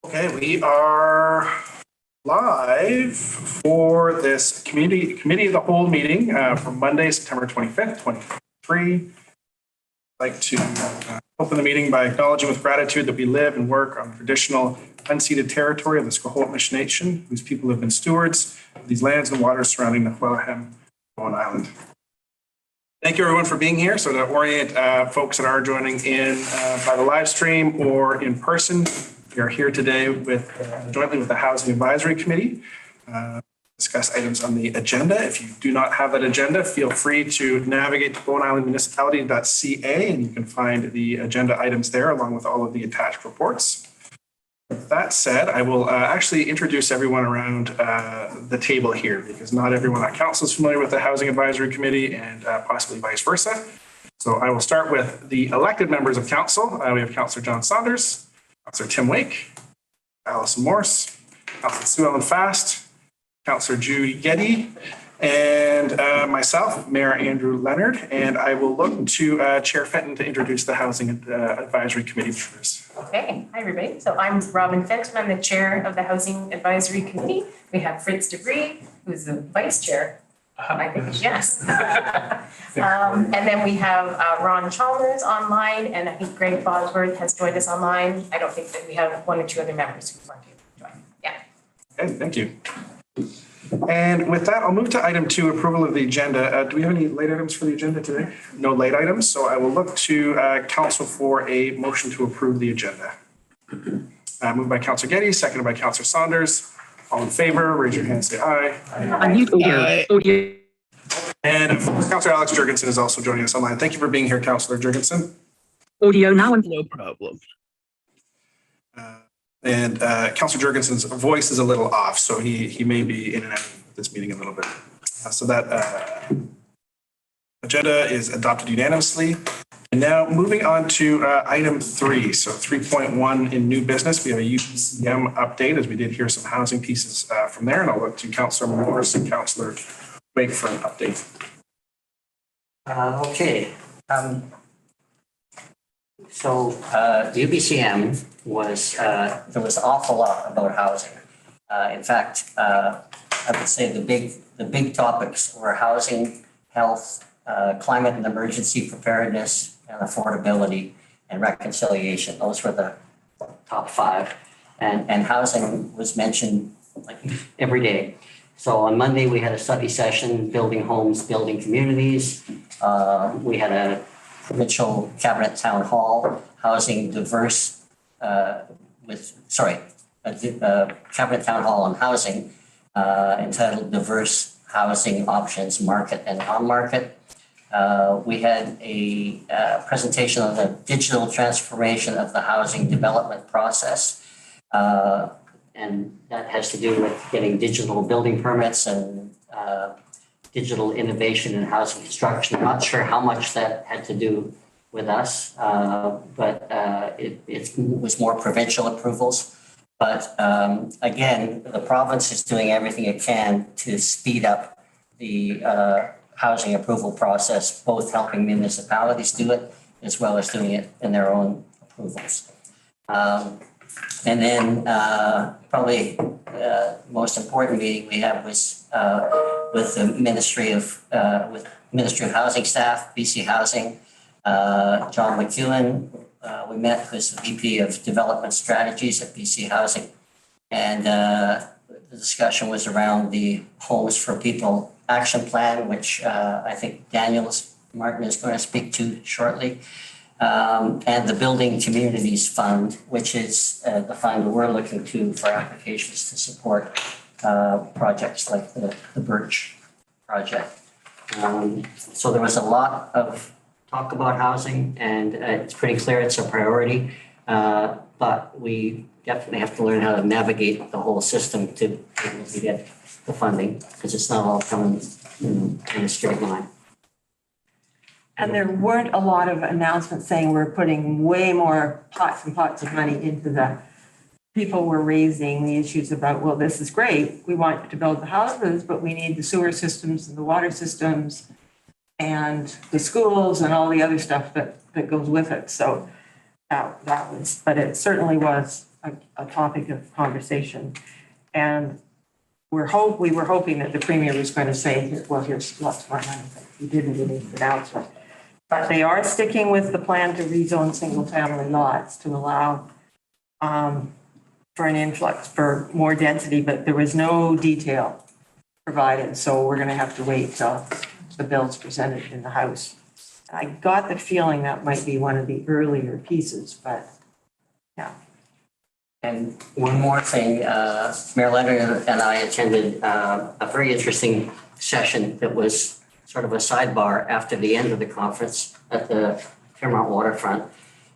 Okay, we are live for this committee of the whole meeting for Monday, September 25th, 2023. I'd like to open the meeting by acknowledging with gratitude that we live and work on the traditional unceded territory of the Squamish Nation, whose people have been stewards of these lands and waters surrounding the Hualahem Island. Thank you everyone for being here. So to orient folks that are joining in by the live stream or in person, we are here today with jointly with the Housing Advisory Committee, discuss items on the agenda. If you do not have that agenda, feel free to navigate to bowenislandmunicipality.ca and you can find the agenda items there along with all of the attached reports. With that said, I will actually introduce everyone around the table here because not everyone on council is familiar with the Housing Advisory Committee and possibly vice versa. So I will start with the elected members of council. We have Councillor John Saunders, Councillor Tim Wake, Alison Morse, Councillor Sue Ellen Fast, Councillor Judy Getty, and myself, Mayor Andrew Leonard, and I will look to Chair Fenton to introduce the Housing Advisory Committee members. Okay, hi everybody. So I'm Robin Fenton. I'm the chair of the Housing Advisory Committee. We have Fritz Debris, who's the vice chair. I think, yes. And then we have Ron Chalmers online, and I think Greg Bosworth has joined us online. I don't think that we have one or two other members who want to join. Yeah. Okay, thank you. And with that, I'll move to item 2, approval of the agenda. Do we have any late items for the agenda today? No late items, so I will look to council for a motion to approve the agenda. Moved by Councillor Getty, seconded by Councillor Saunders. All in favor, raise your hand, say aye. Aye. And of course, Councillor Alex Jurgensen is also joining us online. Thank you for being here, Councillor Jurgensen. Audio now and no problem. And Councillor Jurgensen's voice is a little off, so he may be in and out of this meeting a little bit. So that agenda is adopted unanimously. And now moving on to item 3. So 3.1 in new business, we have a UPCM update as we did hear some housing pieces from there. And I'll look to Councillor Morris and Councillor Wake for an update. Okay. So the UBCM was, there was an awful lot about housing. In fact, I would say the big topics were housing, health, climate and emergency preparedness, and affordability and reconciliation. Those were the top 5. And housing was mentioned like every day. So on Monday, we had a study session, building homes, building communities. We had a provincial cabinet town hall, housing diverse, cabinet town hall on housing entitled Diverse Housing Options, Market and Non-Market. We had a presentation on the digital transformation of the housing development process. And that has to do with getting digital building permits and digital innovation in housing construction. I'm not sure how much that had to do with us, but it was more provincial approvals. But again, the province is doing everything it can to speed up the housing approval process, both helping municipalities do it as well as doing it in their own approvals. And then probably most important meeting we had was with the Ministry of Housing staff, BC Housing, John McEwen. We met with the VP of Development Strategies at BC Housing, and the discussion was around the Homes for People Action Plan, which I think Daniel Martin is going to speak to shortly. And the Building Communities Fund, which is the fund we're looking to for applications to support projects like the Birch project. So there was a lot of talk about housing, and it's pretty clear it's a priority, but we definitely have to learn how to navigate the whole system to be able to get the funding, because it's not all coming in a straight line. And there weren't a lot of announcements saying we're putting way more pots and pots of money into the, people were raising the issues about, well, this is great. We want to build the houses, but we need the sewer systems and the water systems and the schools and all the other stuff that goes with it. So that was, but it certainly was a topic of conversation. And we were hoping that the Premier was going to say, well, here's lots more money, but he didn't in his announcement. But they are sticking with the plan to rezone single-family lots to allow for an influx, for more density, but there was no detail provided, so we're going to have to wait till the bill's presented in the House. I got the feeling that might be one of the earlier pieces, but yeah. And one more thing, Mayor Leonard and I attended a very interesting session that was sort of a sidebar after the end of the conference at the Fairmont Waterfront.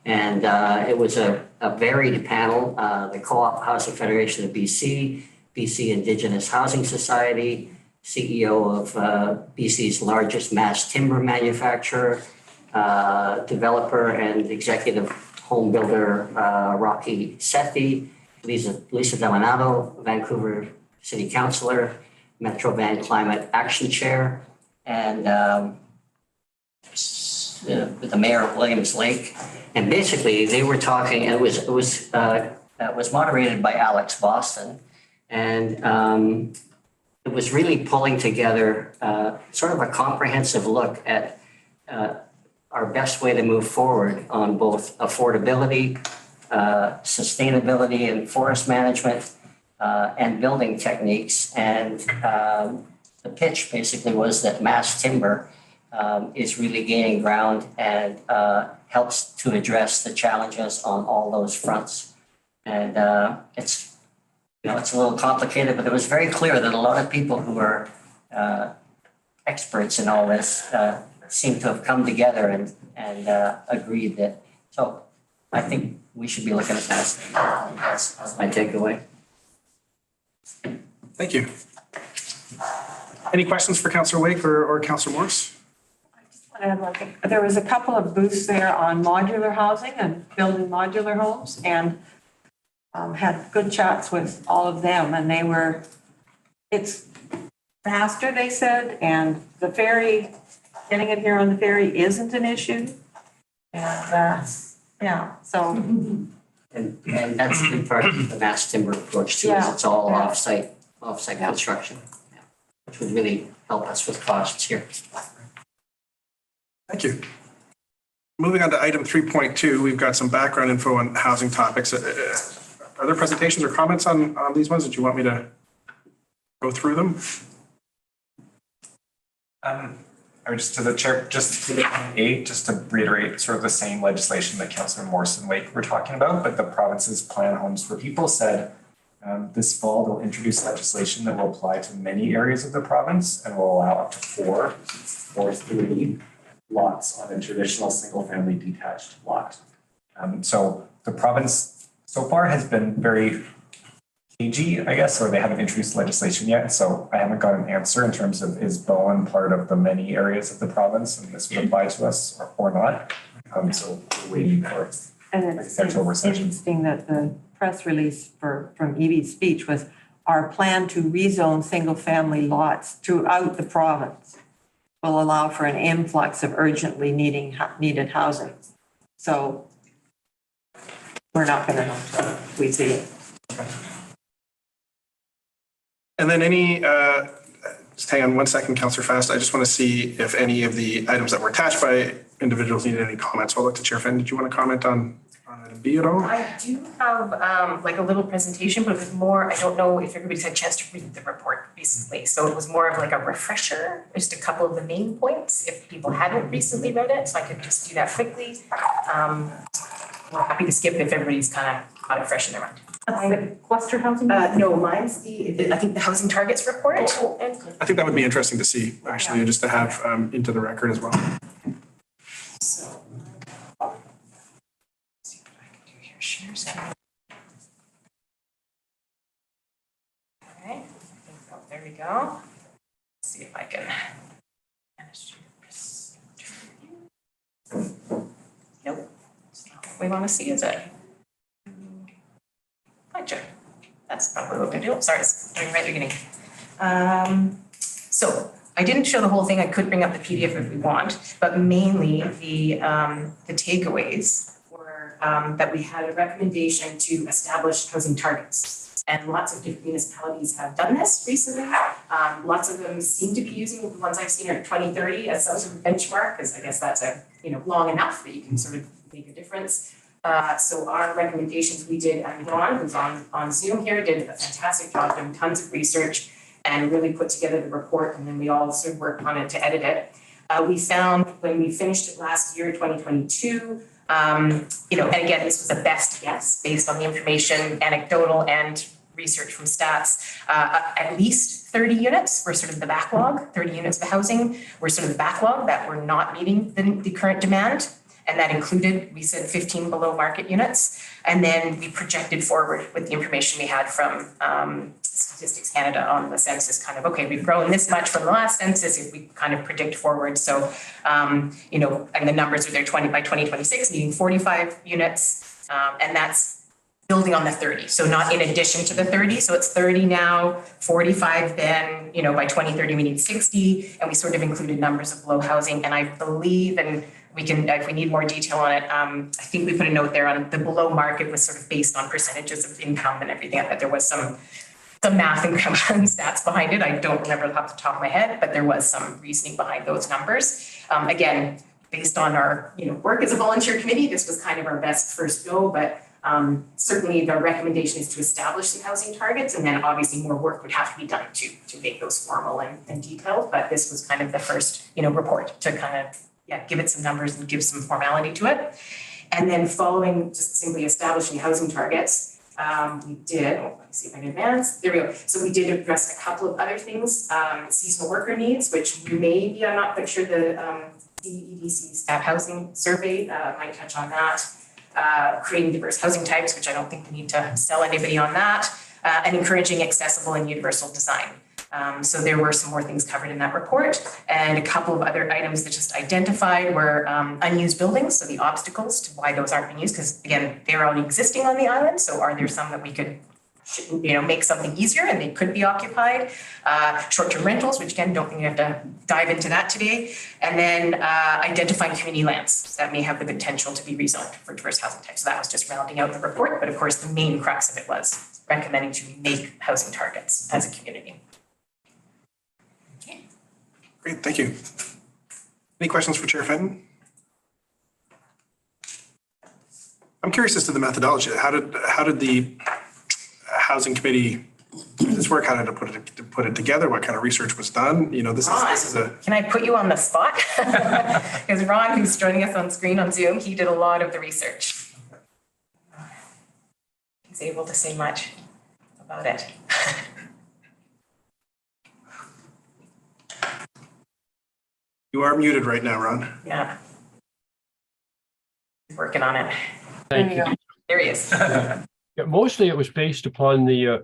And it was a varied panel, the Co-op Housing Federation of BC, BC Indigenous Housing Society, CEO of BC's largest mass timber manufacturer, developer and executive home builder Rocky Sethi, Lisa Delanato, Vancouver City Councillor, Metro Van Climate Action Chair, and the Mayor of Williams Lake. And basically they were talking, and it was moderated by Alex Boston. And it was really pulling together sort of a comprehensive look at our best way to move forward on both affordability, sustainability and forest management, and building techniques. And the pitch basically was that mass timber is really gaining ground and helps to address the challenges on all those fronts. And it's a little complicated, but it was very clear that a lot of people who are experts in all this seem to have come together and agreed that. So I think we should be looking at that. That's my takeaway. Thank you. Any questions for Councillor Wake or Councillor Morse? There was a couple of booths there on modular housing and building modular homes, and had good chats with all of them, and it's faster, they said, and the ferry, getting it here on the ferry isn't an issue. And yeah, so. And that's a big part of the mass timber approach too, is it's all offsite construction, which would really help us with costs here. Thank you. Moving on to item 3.2, we've got some background info on housing topics. Are there presentations or comments on these ones that you want me to go through them? Or just to the chair, just to the 8, just to reiterate sort of the same legislation that Councillor Morse and Wake were talking about, but the province's Plan Homes for People said this fall they'll introduce legislation that will apply to many areas of the province and will allow up to 4 or 3 lots on a traditional single-family detached lot. So the province so far has been very cagey, I guess, or they haven't introduced legislation yet. So I haven't got an answer in terms of is Bowen part of the many areas of the province and this would apply to us or not. So we're waiting for and it's interesting that the press release from Evie's speech was our plan to rezone single-family lots throughout the province will allow for an influx of urgently needed housing. So we're not going to know until we see it. And then just hang on one second, Councillor Fast. I just want to see if any of the items that were attached by individuals needed any comments. So I'll look to Chair Fenn. Did you want to comment on item B at all? I do have like a little presentation, but it was more, I don't know if everybody's had a chance to read the report recently. So it was more of like a refresher, just a couple of the main points if people hadn't recently read it. So I could just do that quickly. We're happy to skip if everybody's kind of got it fresh in their mind. Cluster housing? No, mine's I think the housing targets report. I think that would be interesting to see, actually, just to have into the record as well. So, see what I can do here. Share screen. All right. There we go. Let's see if I can manage to. Nope. That's not what we want to see, is it? Lecture. That's probably what we're gonna do. Sorry, it's doing right at the beginning. So I didn't show the whole thing. I could bring up the PDF if we want, but mainly the takeaways were that we had a recommendation to establish housing targets. And lots of different municipalities have done this recently. Lots of them seem to be using, the ones I've seen are 2030 as some sort of benchmark, because I guess that's long enough that you can sort of make a difference. So our recommendations we did, and Ron, who's on Zoom here, did a fantastic job doing tons of research and really put together the report, and then we all sort of worked on it to edit it. We found when we finished it last year, 2022, and again, this was a best guess based on the information, anecdotal and research from stats, at least 30 units were sort of the backlog, 30 units of housing were sort of the backlog that were not meeting the current demand. And that included, we said 15 below market units. And then we projected forward with the information we had from Statistics Canada on the census, kind of, okay, we've grown this much from the last census if we kind of predict forward. So, and the numbers are there by 2026, needing 45 units. And that's building on the 30. So not in addition to the 30. So it's 30 now, 45 then, by 2030 we need 60. And we sort of included numbers of low housing. And I believe, and we can, if we need more detail on it, I think we put a note there on the below market was sort of based on percentages of income and everything. I bet there was some math and stats behind it. I don't remember off the top of my head, but there was some reasoning behind those numbers. Again, based on our work as a volunteer committee, this was kind of our best first go, but certainly the recommendation is to establish the housing targets, and then obviously more work would have to be done to make those formal and detailed. But this was kind of the first report to kind of give it some numbers and give some formality to it. And then following just simply establishing housing targets, we did, let me see if I can advance, there we go. So we did address a couple of other things, seasonal worker needs, which maybe, I'm not quite sure the DEDC's housing survey might touch on that. Creating diverse housing types, which I don't think we need to sell anybody on that, and encouraging accessible and universal design. So there were some more things covered in that report, and a couple of other items that just identified were unused buildings, so the obstacles to why those aren't being used, because again, they're already existing on the island, so are there some that we could make something easier and they could be occupied? Short-term rentals, which again, don't think we have to dive into that today. And then identifying community lands that may have the potential to be rezoned for diverse housing types. So that was just rounding out the report, but of course the main crux of it was recommending to make housing targets as a community. Okay. Great, thank you. Any questions for Chair Fenton? I'm curious as to the methodology. How did the Housing Committee do this work? How did it put it together? What kind of research was done? This is a. Can I put you on the spot? Because Ron, who's joining us on screen on Zoom, he did a lot of the research. He's able to say much about it. You are muted right now, Ron. Yeah. He's working on it. Thank you. There he is. Yeah, mostly it was based upon the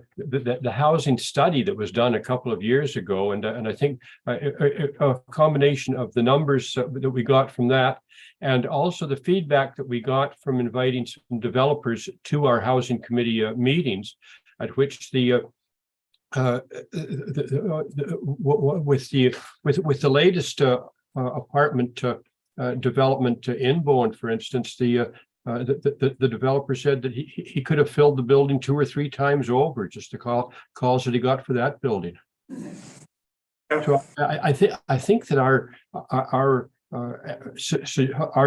housing study that was done a couple of years ago, and I think a combination of the numbers that we got from that, and also the feedback that we got from inviting some developers to our housing committee meetings, at which with the latest apartment development in Bowen, for instance, the developer said that he could have filled the building 2 or 3 times over, just the calls that he got for that building. So I think that our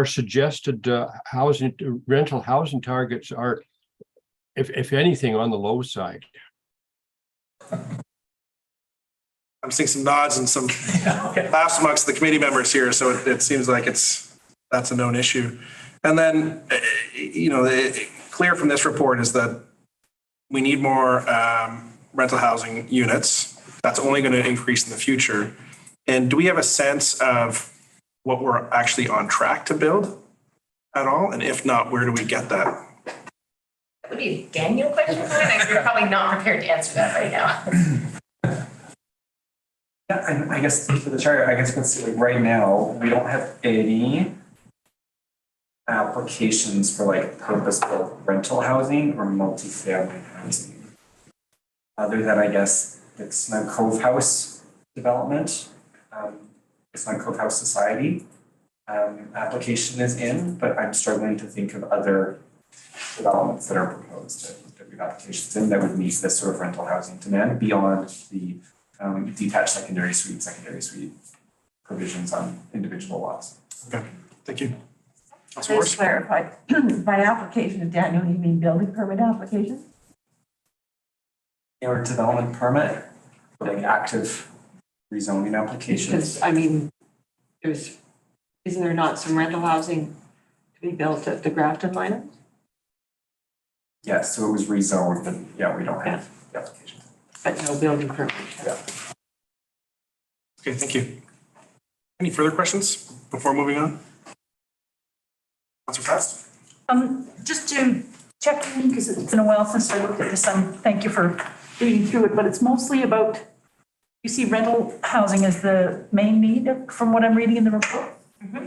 suggested rental housing targets are, if anything, on the low side. I'm seeing some nods and some laughs amongst the committee members here, so it seems like that's a known issue. And then, clear from this report is that we need more rental housing units. That's only going to increase in the future. And do we have a sense of what we're actually on track to build at all? And if not, where do we get that? That would be a Daniel question. You're probably not prepared to answer that right now. Yeah, I guess for the chart, I guess you can see like right now, we don't have any applications for like purpose-built rental housing or multifamily housing. Other than, I guess, the Snug Cove House development, the Snug Cove House Society application is in, but I'm struggling to think of other developments that are proposed that we've applications in that would meet this sort of rental housing demand beyond the detached secondary suite provisions on individual lots. Okay, thank you. Councilor Just Morse? clarify, by application, Daniel, you mean building permit application? Or development permit, like active rezoning applications. Because, I mean, isn't there not some rental housing to be built at the Grafton line? Yes, so it was rezoned, but yeah, we don't have the application. But no building permit. Yeah. Okay, thank you. Any further questions before moving on? Councilor Fast? Just to check in, because it's been a while since I looked at this, thank you for reading through it, but it's mostly about, you see rental housing as the main need from what I'm reading in the report,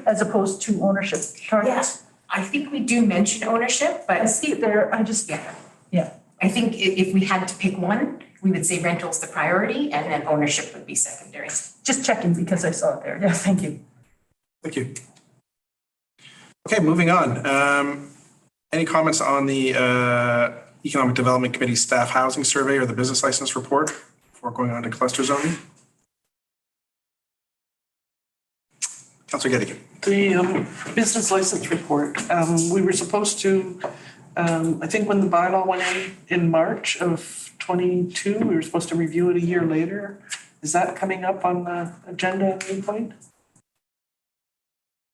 as opposed to ownership targets. Yes, I think we do mention ownership, I but see it there, I just, yeah. I think if we had to pick one, we would say rental's the priority and then ownership would be secondary. just checking because I saw it there. Yeah, thank you. Thank you. Okay, moving on. Any comments on the Economic Development Committee Staff Housing Survey or the Business License Report before going on to cluster zoning? Councilor Geoghegan. The business license report, we were supposed to, I think when the bylaw went in March of 22, we were supposed to review it a year later. Is that coming up on the agenda at any point?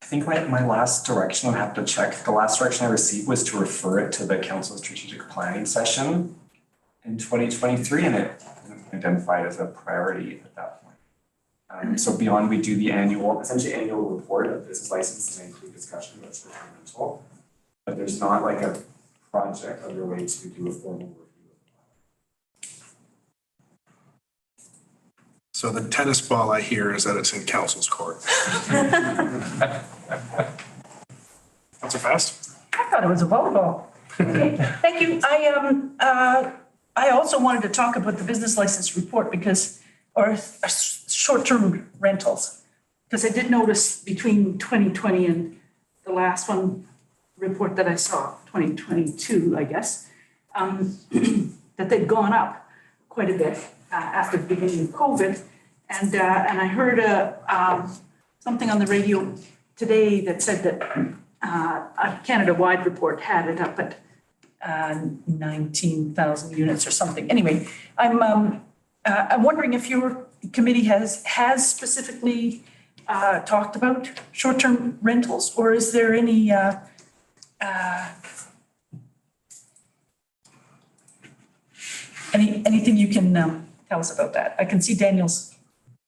I think my last direction, I'll have to check, the last direction I received was to refer it to the council strategic planning session in 2023, and it wasn't identified as a priority at that point. So beyond, we do the essentially annual report of business licenses and include discussion about short-term rental, but there's not like a project underway to do a formal review. So the tennis ball I hear is that it's in council's court. Councilor Fast? I thought it was a volleyball. Okay, thank you. I also wanted to talk about the business license report because, or short-term rentals. Because I did notice between 2020 and the last one report that I saw, 2022, I guess, that they'd gone up quite a bit after the beginning of COVID. And I heard something on the radio today that said that a Canada-wide report had it up at 19,000 units or something. Anyway, I'm wondering if your committee has specifically talked about short-term rentals, or is there any anything you can tell us about that? I can see Daniel's.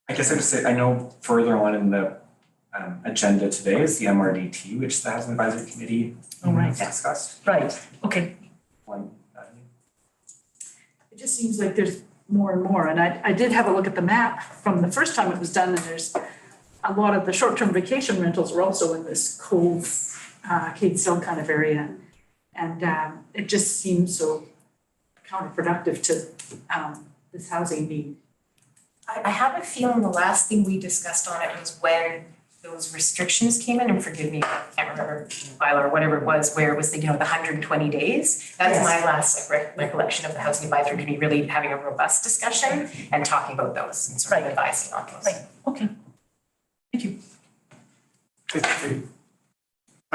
I guess I would say, I know further on in the agenda today is the MRDT, which the Housing Advisory Committee discussed. Right, okay. It just seems like there's more and more, and I did have a look at the map from the first time it was done, and there's a lot of the short-term vacation rentals are also in this Cove, Cadesdale kind of area, and it just seems so counterproductive to this housing need. I have a feeling the last thing we discussed on it was when those restrictions came in, and forgive me, I can't remember bylaw or whatever it was, where it was the, the 120 days. That's my last recollection of the Housing Advisory Committee really having a robust discussion and talking about those and sort of advising on those. Right, okay. Thank you. Okay.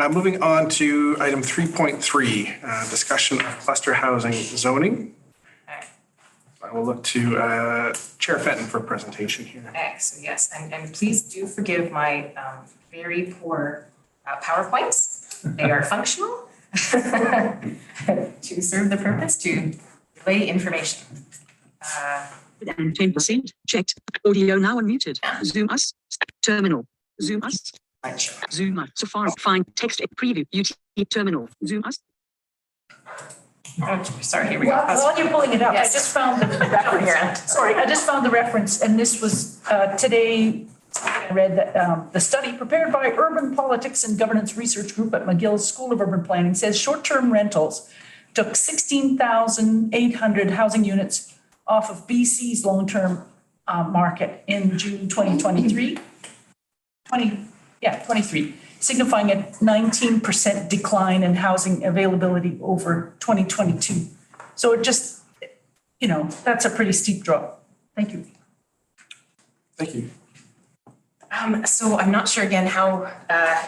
Moving on to item 3.3, discussion of cluster housing zoning. I will look to Chair Fenton for a presentation here. So yes, and please do forgive my very poor PowerPoints. They are functional to serve the purpose to relay information. And 10% checked. Audio now unmuted. Zoom us. Terminal. Zoom us. Zoom us. Safari. Find text preview. UT terminal. Zoom us. Oh, sorry, here we go. While you're pulling it up, Yes. I just found the reference. Sorry, I just found the reference, and this was today. I read that the study prepared by Urban Politics and Governance Research Group at McGill's School of Urban Planning says short-term rentals took 16,800 housing units off of BC's long-term market in June 2023. 23. signifying a 19% decline in housing availability over 2022. So it just, that's a pretty steep drop. Thank you. Thank you. So I'm not sure again how,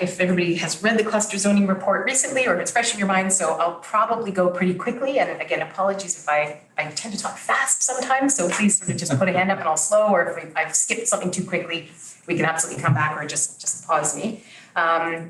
if everybody has read the cluster zoning report recently or if it's fresh in your mind, so I'll probably go pretty quickly. And again, apologies if I tend to talk fast sometimes, so please sort of just put a hand up and I'll slow, or if I've skipped something too quickly, we can absolutely come back or just pause me. The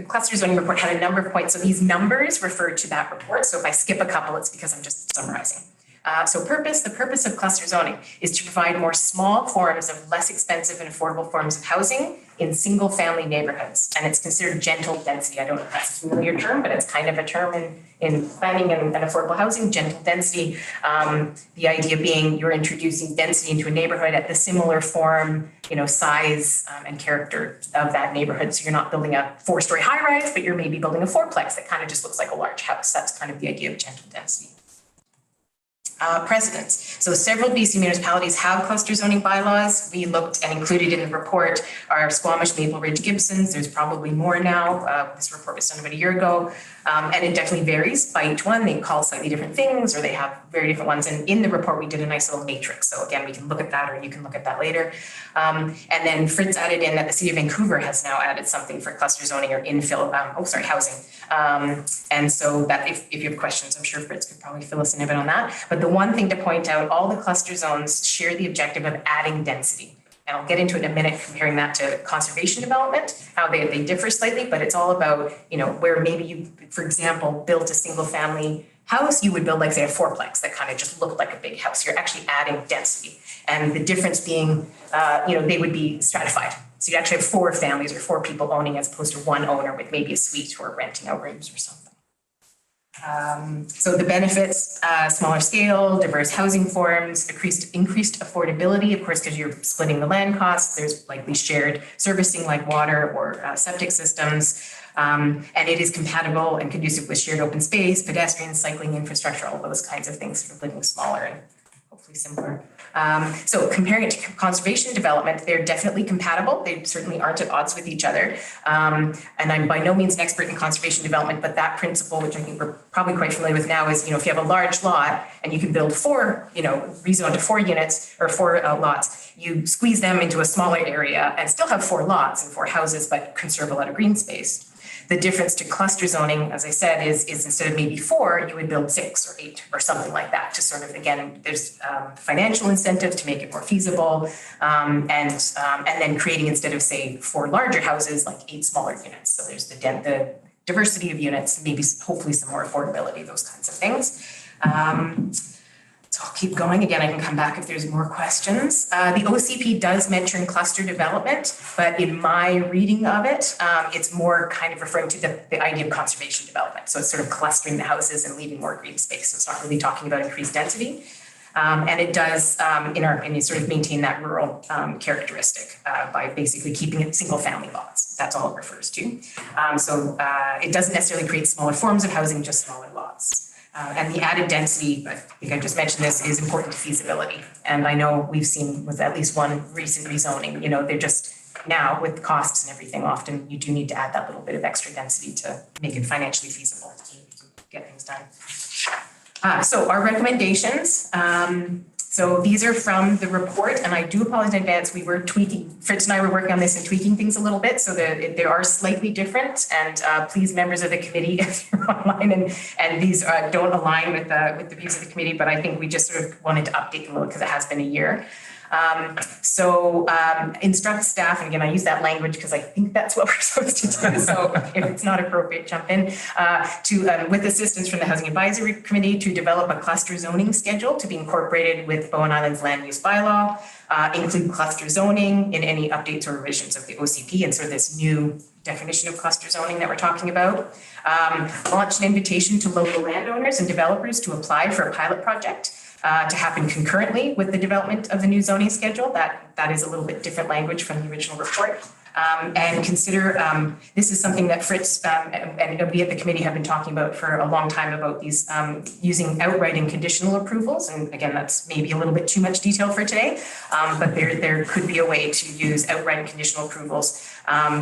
cluster zoning report had a number of points, so these numbers refer to that report. So if I skip a couple, it's because I'm just summarizing. The purpose of cluster zoning is to provide more small forms of less expensive and affordable forms of housing in single family neighborhoods. And it's considered gentle density. I don't know if that's a familiar term, but it's kind of a term in planning and affordable housing, gentle density. The idea being you're introducing density into a neighborhood at the similar form, size and character of that neighborhood. So you're not building a 4-story high rise, but you're maybe building a 4-plex that kind of just looks like a large house. That's kind of the idea of gentle density. Precedents. So several BC municipalities have cluster zoning bylaws. We looked and included in the report are Squamish, Maple Ridge, Gibsons. There's probably more now. This report was done about a year ago. And it definitely varies by each one. They call slightly different things or they have very different ones. And in the report, we did a nice little matrix. So again, we can look at that or you can look at that later. And then Fritz added in that the city of Vancouver has now added something for cluster zoning or infill, housing. And so that if you have questions, I'm sure Fritz could probably fill us in a bit on that. But the one thing to point out, all the cluster zones share the objective of adding density. And I'll get into it in a minute, comparing that to conservation development, how they differ slightly, but it's all about, where maybe you, for example, built a single family house, you would build like say a 4-plex that kind of just looked like a big house. You're actually adding density. And the difference being, they would be stratified. So you actually have 4 families or 4 people owning as opposed to 1 owner with maybe a suite or renting out rooms or something. So the benefits, smaller scale, diverse housing forms, increased affordability, of course, because you're splitting the land costs. There's likely shared servicing like water or septic systems. And it is compatible and conducive with shared open space, pedestrian, cycling infrastructure, all those kinds of things, sort of living smaller and hopefully simpler. So comparing it to conservation development, they're definitely compatible. They certainly aren't at odds with each other. And I'm by no means an expert in conservation development, but that principle, which I think we're probably quite familiar with now, is, if you have a large lot and you can build 4, rezone to 4 units or 4 lots, you squeeze them into a smaller area and still have 4 lots and 4 houses, but conserve a lot of green space. The difference to cluster zoning, as I said, is instead of maybe 4, you would build 6 or 8 or something like that to sort of, again, there's financial incentive to make it more feasible, and then creating, instead of say 4 larger houses, like 8 smaller units. So there's the diversity of units, maybe hopefully some more affordability, those kinds of things. So I'll keep going. Again, I can come back if there's more questions. The OCP does mention cluster development, but in my reading of it, it's more kind of referring to the idea of conservation development. So it's sort of clustering the houses and leaving more green space. So it's not really talking about increased density. And it does, in our opinion, sort of maintain that rural characteristic by basically keeping it single family lots. That's all it refers to. So it doesn't necessarily create smaller forms of housing, just smaller lots. And the added density, I think I just mentioned this, is important to feasibility. And I know we've seen with at least one recent rezoning, they're just now with costs and everything, often you do need to add that little bit of extra density to make it financially feasible to get things done. So our recommendations, so these are from the report, and I do apologize in advance. We were tweaking, Fritz and I were working on this and tweaking things a little bit, so they are slightly different. And please, members of the committee, if you're online and these don't align with the views of the committee, but I think we just sort of wanted to update them a little because it has been a year. Instruct staff, and again, I use that language because I think that's what we're supposed to do. So if it's not appropriate, jump in, with assistance from the Housing Advisory Committee, to develop a cluster zoning schedule to be incorporated with Bowen Island's land use bylaw, include cluster zoning in any updates or revisions of the OCP, and sort of this new definition of cluster zoning that we're talking about. Launch an invitation to local landowners and developers to apply for a pilot project to happen concurrently with the development of the new zoning schedule. That is a little bit different language from the original report. And consider, this is something that Fritz and we at the committee have been talking about for a long time about these using outright and conditional approvals. And again, that's maybe a little bit too much detail for today, but there could be a way to use outright and conditional approvals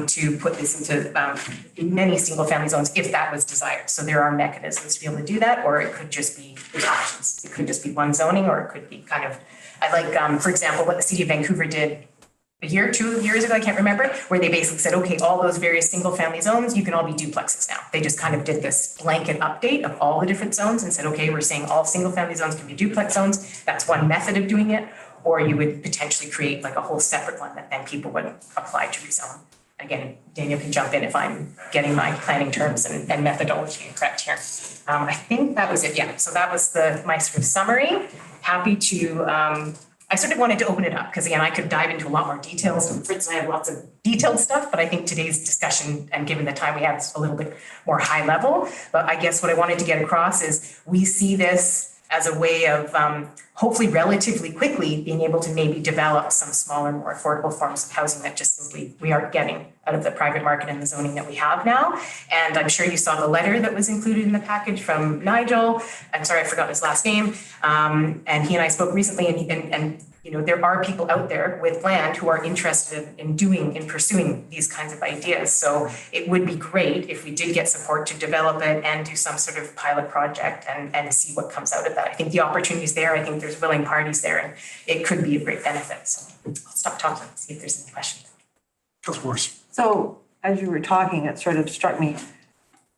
to put this into many single family zones if that was desired. So there are mechanisms to be able to do that, or it could just be options. It could just be one zoning, or it could be kind of, I like, for example, what the city of Vancouver did a year, 2 years ago, I can't remember, where they basically said, okay, all those various single family zones, you can all be duplexes now. They just kind of did this blanket update of all the different zones and said, okay, we're saying all single family zones can be duplex zones. That's one method of doing it. Or you would potentially create like a whole separate one that then people would apply to rezone. Again, Daniel can jump in if I'm getting my planning terms and methodology incorrect here. I think that was it, yeah. So that was my sort of summary. Happy to, I sort of wanted to open it up because again, I could dive into a lot more details. And Fritz and I have lots of detailed stuff, but I think today's discussion and given the time we have is a little bit more high level. But I guess what I wanted to get across is we see this as a way of hopefully relatively quickly being able to maybe develop some smaller, more affordable forms of housing that just simply we aren't getting out of the private market and the zoning that we have now. And I'm sure you saw the letter that was included in the package from Nigel. I'm sorry, I forgot his last name. And he and I spoke recently and you know, there are people out there with land who are interested in pursuing these kinds of ideas. So it would be great if we did get support to develop it and do some sort of pilot project and see what comes out of that. I think the opportunity is there. I think there's willing parties there and it could be a great benefit. So I'll stop talking and see if there's any questions. Councilor Morris. So as you were talking, it sort of struck me.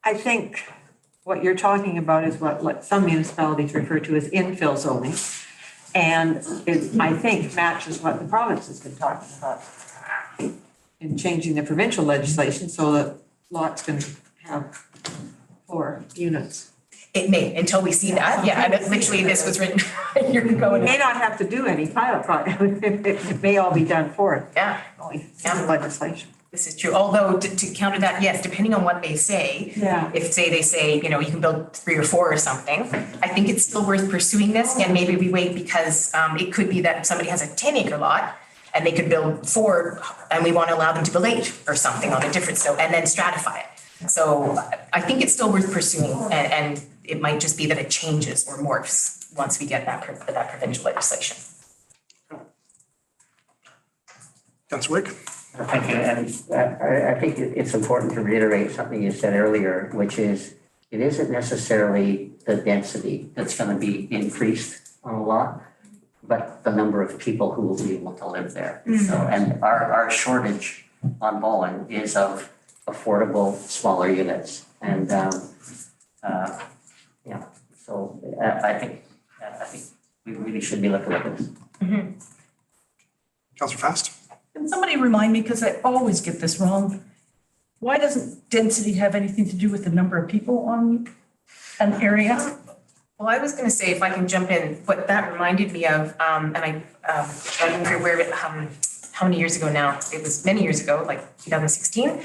I think what you're talking about is what some municipalities refer to as infill zoning. And it, I think, matches what the province has been talking about in changing the provincial legislation so that lots can have 4 units. It may, until we see that. Yeah, and literally this was written a year ago. We may not have to do any pilot project. It may all be done for it. Yeah. Yeah. Legislation. This is true. Although to counter that, yes, depending on what they say, if they say, you know, you can build 3 or 4 or something, I think it's still worth pursuing this. And maybe we wait because it could be that somebody has a 10-acre lot and they could build 4 and we want to allow them to build 8 or something on a different so and then stratify it. So I think it's still worth pursuing and it might just be that it changes or morphs once we get that provincial legislation. Councilor Wick. Thank you, and I think it's important to reiterate something you said earlier, which is it isn't necessarily the density that's going to be increased on a lot, but the number of people who will be able to live there. Mm-hmm. So, and our shortage on Bowen is of affordable smaller units, and yeah. So I think we really should be looking at this. Mm-hmm. Councilor Fast. Can somebody remind me, because I always get this wrong, why doesn't density have anything to do with the number of people on an area? Well, I was going to say, if I can jump in, what that reminded me of, and I don't know if you're aware of it, how many years ago now? It was many years ago, like 2016.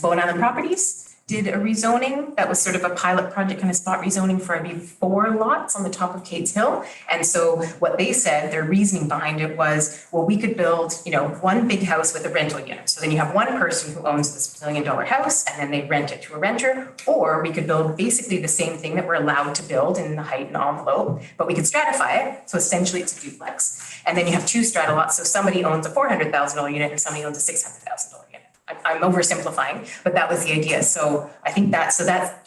Bowen Island Properties did a rezoning that was sort of a pilot project, kind of spot rezoning for maybe 4 lots on the top of Kate's Hill. And so what they said, their reasoning behind it was, well, we could build, you know, one big house with a rental unit. So then you have one person who owns this $1 million house and then they rent it to a renter, or we could build basically the same thing that we're allowed to build in the height and envelope, but we could stratify it. So essentially it's a duplex. And then you have 2 strata lots. So somebody owns a $400,000 unit and somebody owns a $600,000 unit. I'm oversimplifying, but that was the idea. So I think that's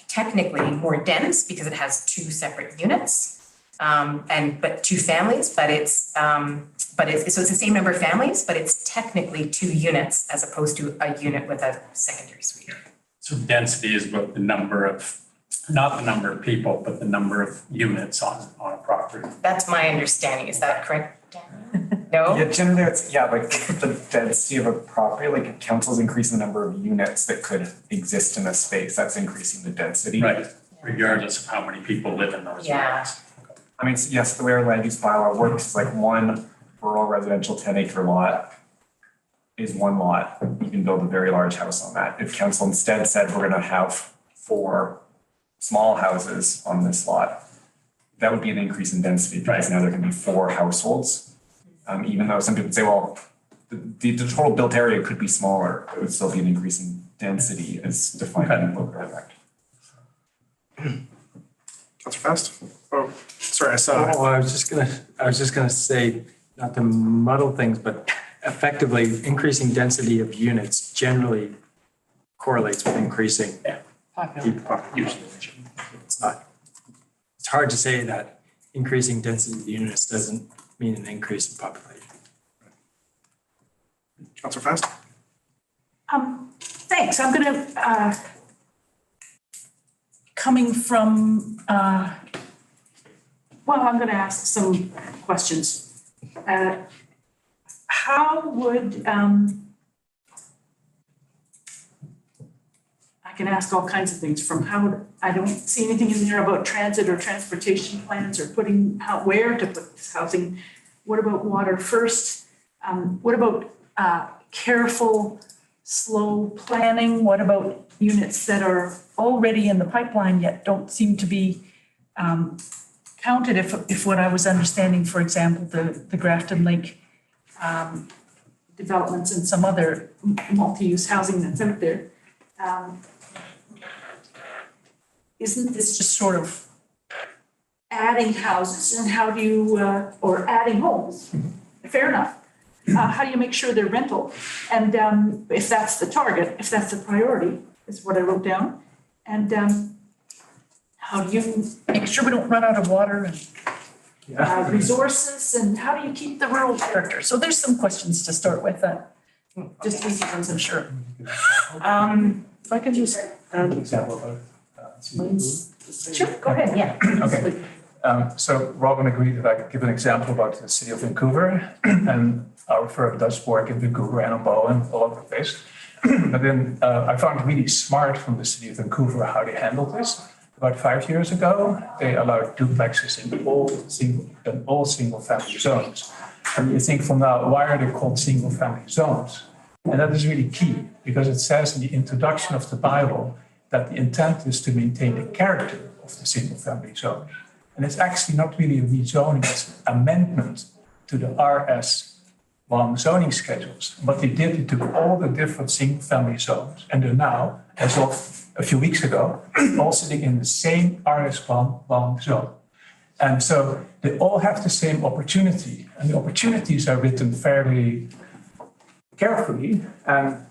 technically more dense because it has 2 separate units, but 2 families, but it's so it's the same number of families, but it's technically 2 units as opposed to a unit with a secondary suite. So density is what the number of, not the number of people, but the number of units on a property. That's my understanding. Is that correct? No? Yeah, generally it's, like the density of a property, like if council's increasing the number of units that could exist in a space, that's increasing the density. Right, regardless of how many people live in those units. I mean, yes, the way our land use bylaw works is like one rural residential 10-acre lot is 1 lot. You can build a very large house on that. If council instead said we're gonna have 4 small houses on this lot, that would be an increase in density because now there can be 4 households. Even though some people say, well, the total built area could be smaller, it would still be an increasing density as defined in the local effect. Councillor Fast? Oh, sorry, I saw. Oh, I was just gonna say, not to muddle things, but effectively increasing density of units generally correlates with increasing people population. It's hard to say that increasing density of units doesn't mean an increase in population. Councillor Fast? Thanks. I'm gonna, coming from, well, I'm gonna ask some questions. How would, I can ask all kinds of things from how, I don't see anything in there about transit or transportation plans or putting, where to put this housing. What about water first? What about careful, slow planning? What about units that are already in the pipeline yet don't seem to be counted? If what I was understanding, for example, the Grafton Lake developments and some other multi-use housing that's out there. Isn't this just sort of adding houses, and how do you, or adding homes? Fair enough. How do you make sure they're rental? And if that's the target, if that's the priority, is what I wrote down. And how do you make sure we don't run out of water and resources, and how do you keep the rural character? So there's some questions to start with, just easy ones, I'm sure. If I could just. Example of Sure, go ahead, yeah. Okay. So Robin agreed that I could give an example about the city of Vancouver and our firm does work in Vancouver and on Bowen, all over the place. But then I found it really smart from the city of Vancouver how they handled this. About 5 years ago, they allowed duplexes in all single family zones. And you think from now, why are they called single family zones? And that is really key because it says in the introduction of the Bible that the intent is to maintain the character of the single family zone. And it's actually not really a rezoning, it's an amendment to the RS1 zoning schedules. What they did, they took all the different single family zones and they're now, as of a few weeks ago, all sitting in the same RS1 zone. And so they all have the same opportunity, and the opportunities are written fairly carefully. And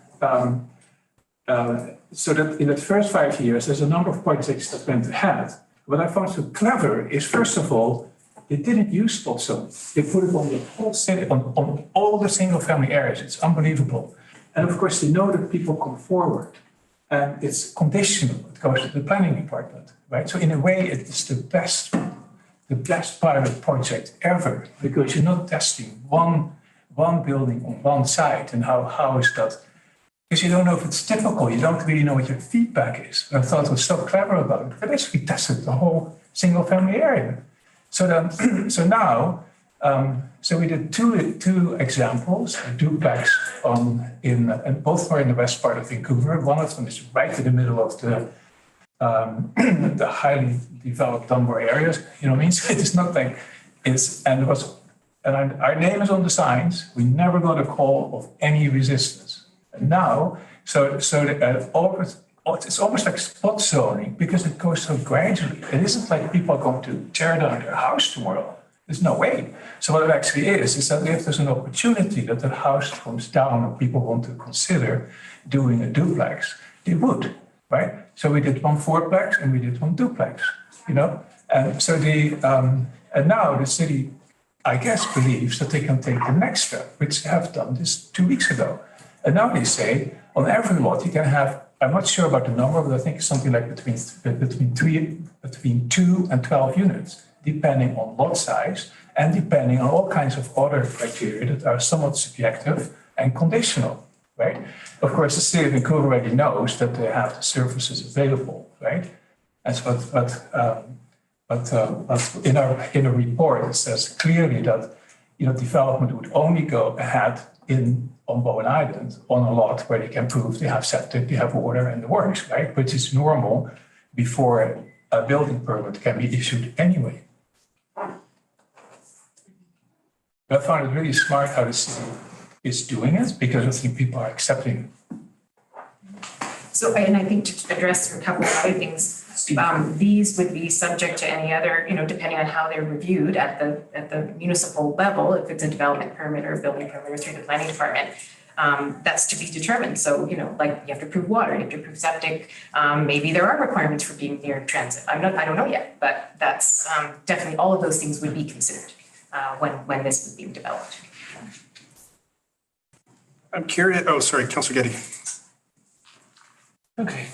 so that in the first 5 years, there's a number of projects that went ahead. What I found so clever is, first of all, they didn't use spot zoning. They put it on the whole city, on all the single family areas. It's unbelievable. And of course, they know that people come forward. And it's conditional. It goes to the planning department, right? So in a way, it is the best pilot project ever, because you're not testing one building on one site and how is that? Because you don't know if it's typical. You don't really know what your feedback is. And I thought it was so clever about it. They basically tested the whole single family area. So then, so now, so we did two examples, a duplex and both were in the west part of Vancouver. One of them is right in the middle of the highly developed Dunbar areas. You know what I mean? So it is not like our name is on the signs. We never got a call of any resistance. And now, it's almost like spot zoning because it goes so gradually. It isn't like people are going to tear down their house tomorrow. There's no way. So what it actually is that if there's an opportunity that the house comes down and people want to consider doing a duplex, they would, right? So we did one fourplex and we did one duplex, you know? And so and now the city, I guess, believes that they can take the next step, which they have done this 2 weeks ago. And now they say, on every lot, you can have, I'm not sure about the number, but I think it's something like between 2 and 12 units, depending on lot size and depending on all kinds of other criteria that are somewhat subjective and conditional, right? Of course, the city of Vancouver already knows that they have the services available, right? That's but in a report, it says clearly that development would only go ahead on Bowen Island on a lot where they can prove they have septic, they have water and the works, right? Which is normal before a building permit can be issued anyway. But I found it really smart how the city is doing it? Because I think people are accepting. So, and I think to address a couple of other things, these would be subject to any other, depending on how they're reviewed at the municipal level, if it's a development permit or a building permit or through the planning department. That's to be determined. So, like you have to prove water, you have to prove septic. Maybe there are requirements for being near transit. I don't know yet, but that's definitely all of those things would be considered when this was being developed. I'm curious, oh, sorry, Councillor Getty. Okay.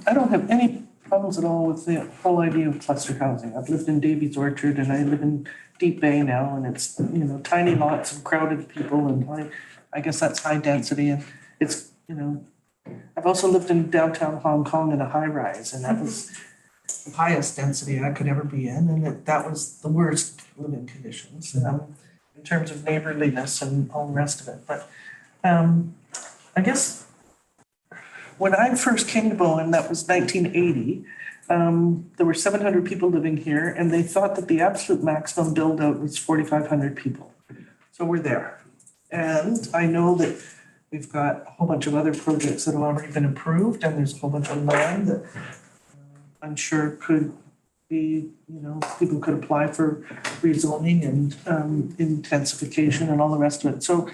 I don't have any problems at all with the whole idea of cluster housing. I've lived in Davies Orchard and I live in Deep Bay now, and it's, tiny lots and crowded people, and I guess that's high density, and it's, I've also lived in downtown Hong Kong in a high rise, and that was the highest density I could ever be in, and that was the worst living conditions in terms of neighborliness and all the rest of it. But I guess when I first came to Bowen, that was 1980, there were 700 people living here, and they thought that the absolute maximum build out was 4,500 people. So we're there. And I know that we've got a whole bunch of other projects that have already been approved, and there's a whole bunch of land that I'm sure could be, people could apply for rezoning and intensification and all the rest of it. So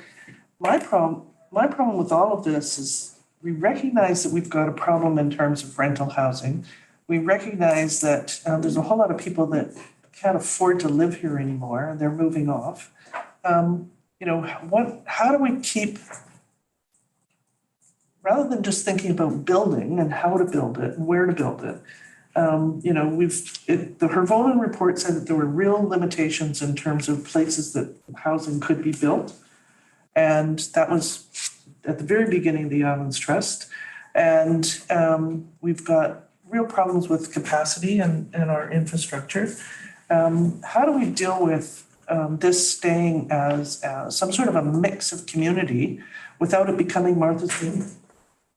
my problem with all of this is we recognize that we've got a problem in terms of rental housing. We recognize that there's a whole lot of people that can't afford to live here anymore, and they're moving off. How do we keep, rather than just thinking about building and how to build it and where to build it, the Hervonen report said that there were real limitations in terms of places that housing could be built. And that was at the very beginning of the Islands Trust. And we've got real problems with capacity and our infrastructure. How do we deal with this staying as some sort of a mix of community without it becoming Martha's Vineyard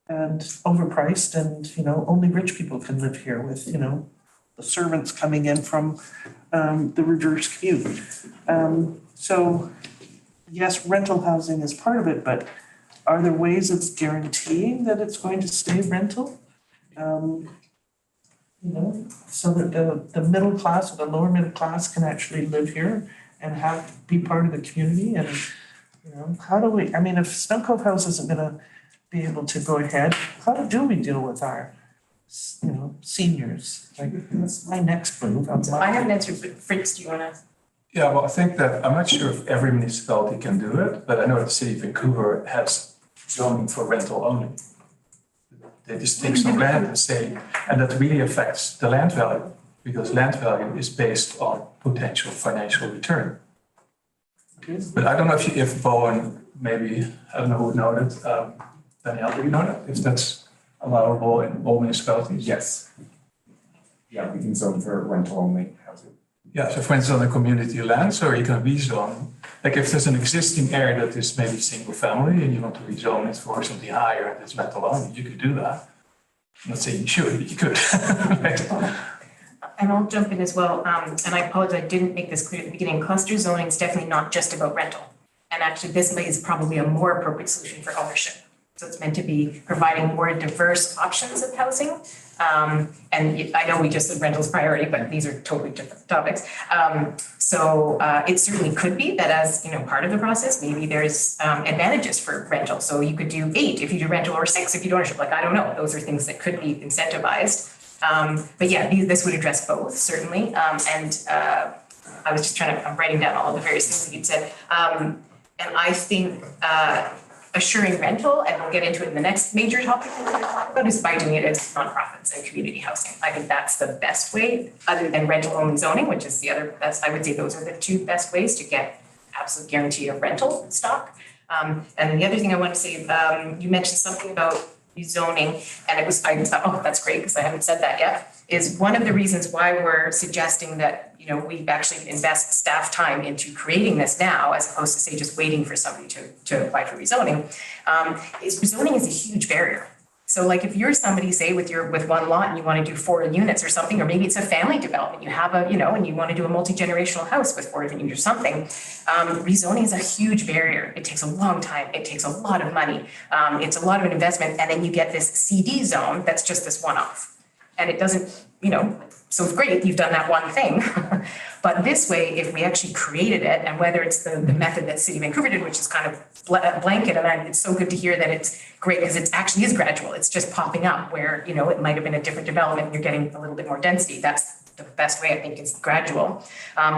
and overpriced, and only rich people can live here with the servants coming in from the reverse commute. So yes, rental housing is part of it, but are there ways of guaranteeing that it's going to stay rental? So that the middle class or the lower middle class can actually live here and be part of the community. And how do we, if Snow Cove House isn't gonna be able to go ahead, how do we deal with our seniors? Like, that's my next move. I have an answer, but Fritz, do you wanna? Yeah, well, I think that, I'm not sure if every municipality can do it, but I know the city of Vancouver has zoning for rental only. They just take some land and say, and that really affects the land value, because land value is based on potential financial return. But I don't know if Bowen, maybe, I don't know who would know that, Danielle, do you know that, if that's allowable in all municipalities? Yes. Yeah, we can zone for rental only housing. Yeah, so for instance, on the community land, so you can rezone, like if there's an existing area that is maybe single family and you want to rezone it for something higher and it's rental only, you could do that. I'm not saying you should, but you could. And I'll jump in as well, and I apologize, I didn't make this clear at the beginning. Cluster zoning is definitely not just about rental. And actually, this is probably a more appropriate solution for ownership. So it's meant to be providing more diverse options of housing. And I know we just said rentals priority, but these are totally different topics. So it certainly could be that as part of the process, maybe there's advantages for rental. So you could do 8 if you do rental, or 6 if you do ownership. Like, I don't know, those are things that could be incentivized. But yeah, this would address both, certainly. I was just I'm writing down all of the various things that you'd said. And I think assuring rental, and we'll get into it in the next major topic that we're going to talk about, is by doing it as nonprofits and community housing. I think that's the best way, other than rental only zoning, which is the other best. I would say those are the 2 best ways to get absolute guarantee of rental stock. And then the other thing I want to say, you mentioned something about rezoning, and I thought, oh, that's great, because I haven't said that yet, is one of the reasons why we're suggesting that, we actually invest staff time into creating this now, as opposed to, say, just waiting for somebody to apply for rezoning, is rezoning is a huge barrier. So like if you're somebody, say with one lot and you want to do 4 units or something, or maybe it's a family development, you have and you want to do a multi-generational house with 4 different units or something, rezoning is a huge barrier. It takes a long time. It takes a lot of money. It's a lot of an investment. And then you get this CD zone that's just this one-off. And it doesn't, so it's great, you've done that one thing. But this way, if we actually created it, and whether it's the method that City of Vancouver did, which is kind of blanket, and it's so good to hear that it's great because it actually is gradual. It's just popping up where, it might have been a different development and you're getting a little bit more density. That's the best way, I think, is gradual.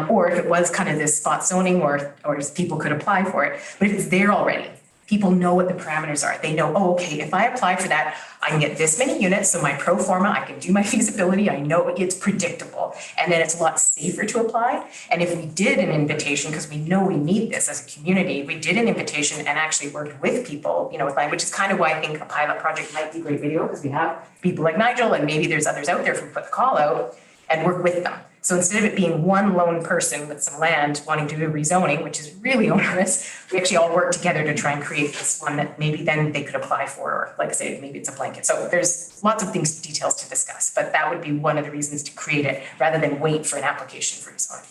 Or if it was kind of this spot zoning or people could apply for it, but if it's there already, people know what the parameters are. They know, oh, okay, if I apply for that, I can get this many units. So my pro forma, I can do my feasibility. I know it's predictable. And then it's a lot safer to apply. And if we did an invitation, because we know we need this as a community, we did an invitation and actually worked with people, which is kind of why I think a pilot project might be a great video, because we have people like Nigel and maybe there's others out there who put the call out and work with them. So instead of it being one lone person with some land wanting to do rezoning, which is really onerous, we actually all work together to try and create this one that maybe then they could apply for, or like I say, maybe it's a blanket. So there's lots of details to discuss, but that would be one of the reasons to create it rather than wait for an application for rezoning.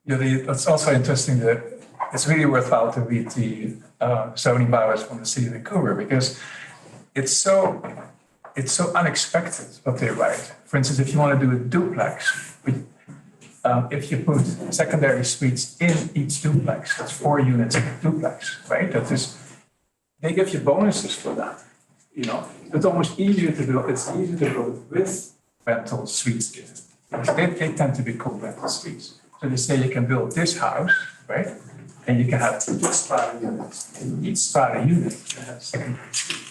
Yeah, it's also interesting that it's really worthwhile to read the zoning bylaws from the City of Vancouver, because it's so unexpected what they write. For instance, if you want to do a duplex, if you put secondary suites in each duplex, that's 4 units in a duplex, right? They give you bonuses for that. It's almost easier to build. It's easier to build with rental suites in it. Because they tend to be called rental suites. So they say you can build this house, right? And you can have 2 strata units. In each strata unit, you have secondary suites.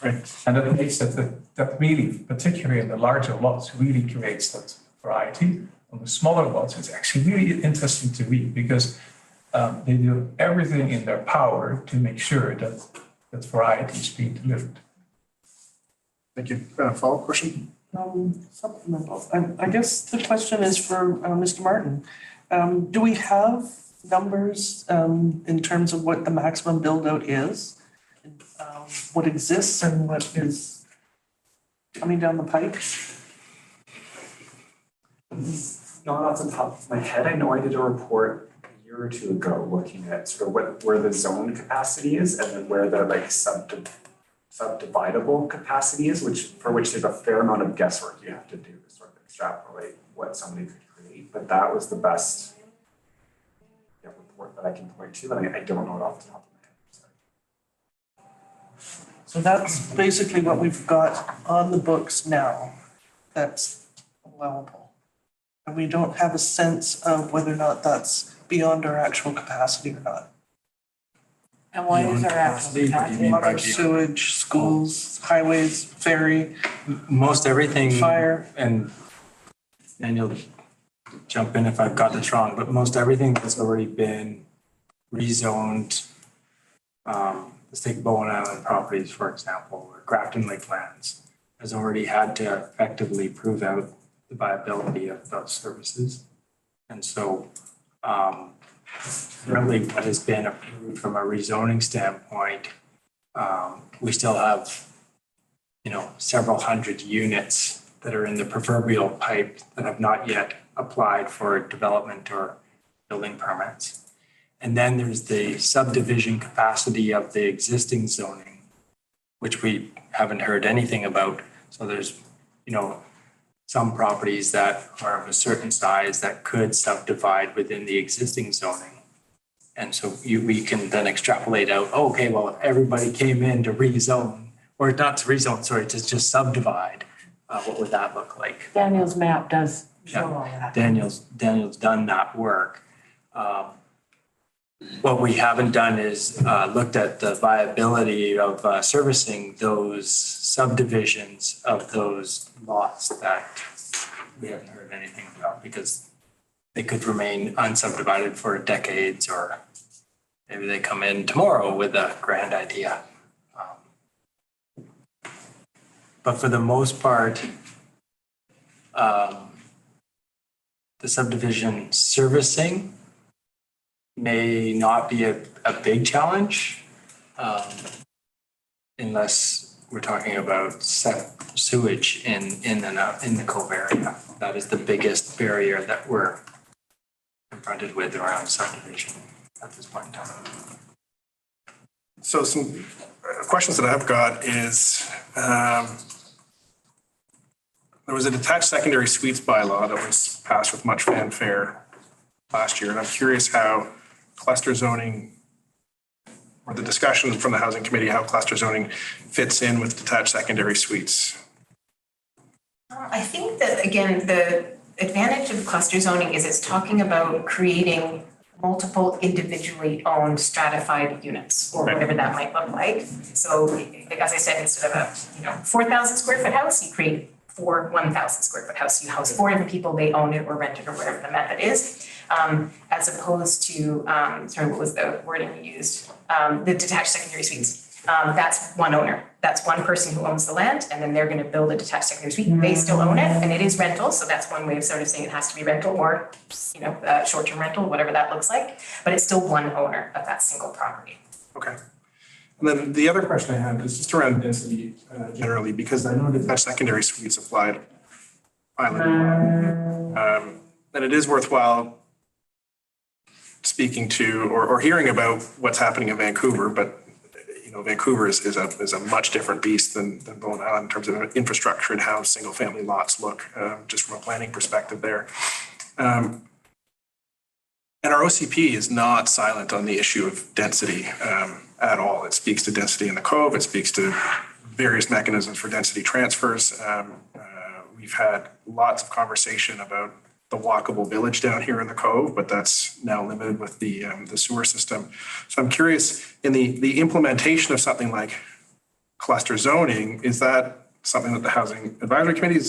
Right. And that makes that really, particularly in the larger lots, really creates that variety. On the smaller lots, it's actually really interesting to read, because they do everything in their power to make sure that variety is being delivered. Thank you. Follow-up question? Supplemental. I guess the question is for Mr. Martin. Do we have numbers in terms of what the maximum build-out is? What exists and what is coming down the pike? Not off the top of my head. I know I did a report a year or 2 ago looking at sort of where the zone capacity is and then where the subdividable capacity is, for which there's a fair amount of guesswork you have to do to sort of extrapolate what somebody could create. But that was the best report that I can point to, and I don't know it off the top of my head. So that's basically what we've got on the books now that's allowable. And we don't have a sense of whether or not that's beyond our actual capacity or not. And what is our actual capacity? Water, sewage, schools, highways, ferry, Most everything. fire. And you'll jump in if I've got this wrong, but most everything that's already been rezoned, let's take Bowen Island properties, for example, or Grafton Lake lands, has already had to effectively prove out the viability of those services. And so really what has been approved from a rezoning standpoint, we still have, several hundred units that are in the proverbial pipe that have not yet applied for development or building permits. And then there's the subdivision capacity of the existing zoning, which we haven't heard anything about. So there's, some properties that are of a certain size that could subdivide within the existing zoning. And so we can then extrapolate out, okay, well, if everybody came in to rezone, or not to rezone, sorry, to just subdivide, what would that look like? Daniel's map does show all that. Daniel's done that work. What we haven't done is looked at the viability of servicing those subdivisions of those lots that we haven't heard anything about, because they could remain unsubdivided for decades, or maybe they come in tomorrow with a grand idea. But for the most part, the subdivision servicing may not be a big challenge unless we're talking about sewage in the Cove area. That is the biggest barrier that we're confronted with around subdivision at this point in time. So some questions that I've got is, there was a detached secondary suites bylaw that was passed with much fanfare last year, and I'm curious how cluster zoning, or the discussion from the housing committee, how cluster zoning fits in with detached secondary suites. I think that, again, the advantage of cluster zoning is it's talking about creating multiple individually owned stratified units, or whatever that might look like. So, like, as I said, instead of a 4,000 square foot house, you create 1,000 square foot house. You house 4 different people, they own it or rent it or whatever the method is, as opposed to, sorry, what was the wording you used? The detached secondary suites. That's one owner. That's one person who owns the land, and then they're going to build a detached secondary suite. They still own it, and it is rental, so that's one way of sort of saying it has to be rental or, short-term rental, whatever that looks like. But it's still one owner of that single property. Okay. And then the other question I have is just around density generally, because I know detached secondary suites applied island-wide. And it is worthwhile speaking to or hearing about what's happening in Vancouver, but Vancouver is a much different beast than Bowen Island in terms of infrastructure and how single family lots look, just from a planning perspective there. And our OCP is not silent on the issue of density at all. It speaks to density in the Cove. It speaks to various mechanisms for density transfers. We've had lots of conversation about the walkable village down here in the Cove, but that's now limited with the sewer system. So I'm curious, in the implementation of something like cluster zoning, is that something that the Housing Advisory Committee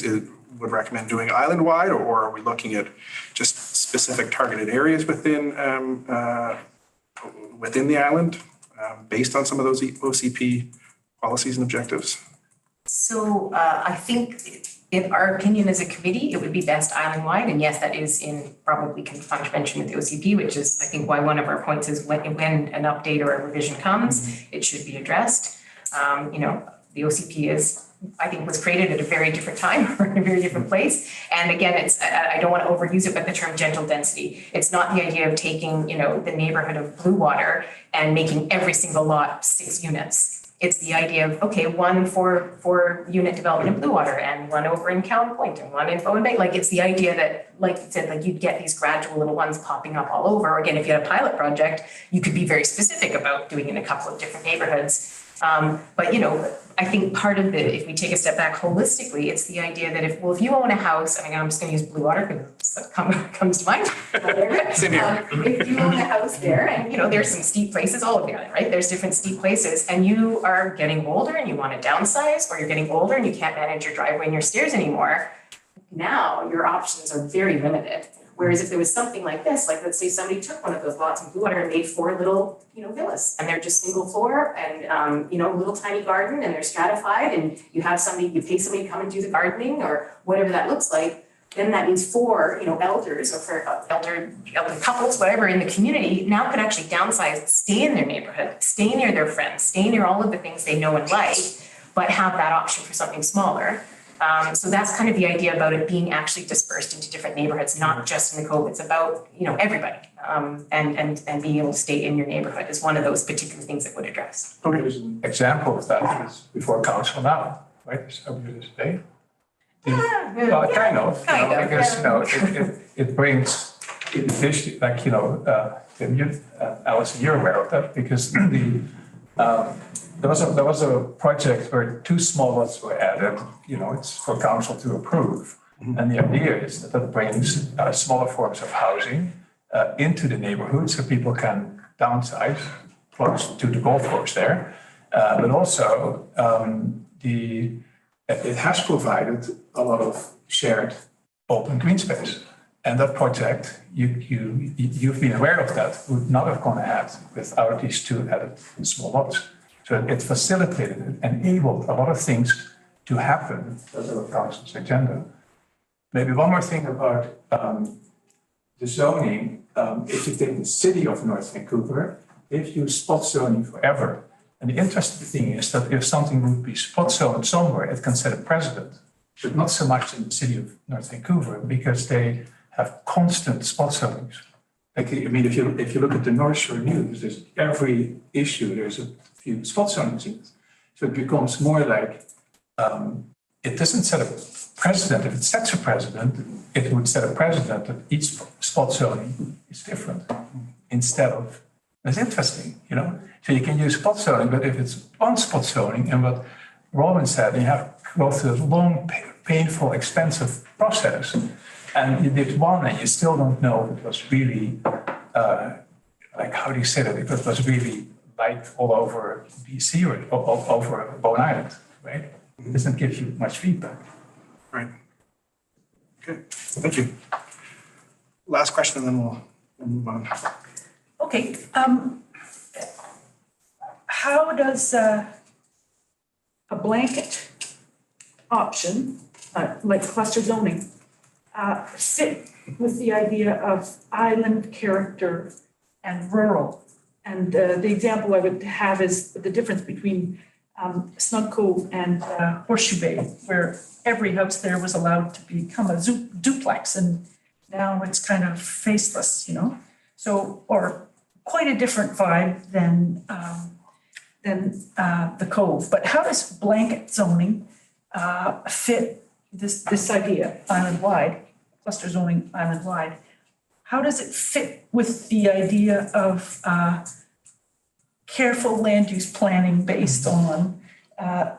would recommend doing island-wide, or are we looking at just specific targeted areas within the island based on some of those OCP policies and objectives? So I think, in our opinion as a committee, it would be best island-wide, and yes, that is in probably conjunction with the OCP, which is, I think, why one of our points is when an update or a revision comes, it should be addressed. The OCP was created at a very different time or in a very different place. And again, I don't want to overuse it, but the term gentle density, it's not the idea of taking, the neighborhood of Blue Water and making every single lot 6 units. It's the idea of, okay, one for unit development in Blue Water and one over in Cowan Point and one in Bowen Bay. Like, it's the idea that, like you said, like, you'd get these gradual little ones popping up all over. Again, if you had a pilot project, you could be very specific about doing it in a couple of different neighborhoods. But I think part of if we take a step back holistically, it's the idea that if you own a house, I mean, I'm just going to use Blue Water because that comes to mind. Same here. If you own a house there and, there's some steep places all over the island, right? There's different steep places, and you are getting older and you want to downsize, or you're getting older and you can't manage your driveway and your stairs anymore. Now your options are very limited. Whereas if there was something like this, like, let's say somebody took one of those lots in Blue Water and made 4 little, villas, and they're just single floor and, little tiny garden, and they're stratified, and you pay somebody to come and do the gardening or whatever that looks like, then that means 4, elders or for elder couples, whatever, in the community now could actually downsize, stay in their neighborhood, stay near their friends, stay near all of the things they know and like, but have that option for something smaller. So that's kind of the idea about it being actually dispersed into different neighborhoods, not just in the Cove. It's about, everybody, and being able to stay in your neighborhood is one of those particular things that would address. Okay, there's an example of that is before council now, right? It's over this day. Well, kind of, because, it brings, Alice, you're aware of that, because there was a project where 2 small lots were added, it's for council to approve. And the idea is that brings smaller forms of housing into the neighborhood so people can downsize close to the golf course there. But also it has provided a lot of shared open green space. And that project, you've been aware of that, would not have gone ahead without these 2 added small lots. So it facilitated, it enabled a lot of things to happen that are on council's agenda. Maybe one more thing about the zoning. If you take the city of North Vancouver, they've used spot zoning forever. And the interesting thing is that if something would be spot zoned somewhere, it can set a precedent, but not so much in the city of North Vancouver because they have constant spot zonings. Like, I mean, if you look at the North Shore News, there's every issue, there's a few spot zonings in it. So it becomes more like, it doesn't set a precedent. If it sets a precedent, it would set a precedent that each spot zoning is different instead of, that's interesting, you know? So you can use spot zoning, but if it's one spot zoning and what Robin said, you have to go through a long, painful, expensive process. And you did one and you still don't know if it was really, like, how do you say that? If it was really like all over BC or all over Bowen Island, right? It doesn't give you much feedback. Right. Okay, thank you. Last question and then we'll move on. Okay, how does a blanket option, like cluster zoning, fit with the idea of island character and rural? And the example I would have is the difference between Snug Cove and Horseshoe Bay, where every house there was allowed to become a duplex, and now it's kind of faceless, you know? So, or quite a different vibe than the Cove. But how does blanket zoning fit this idea island-wide, cluster zoning island-wide? How does it fit with the idea of careful land use planning based on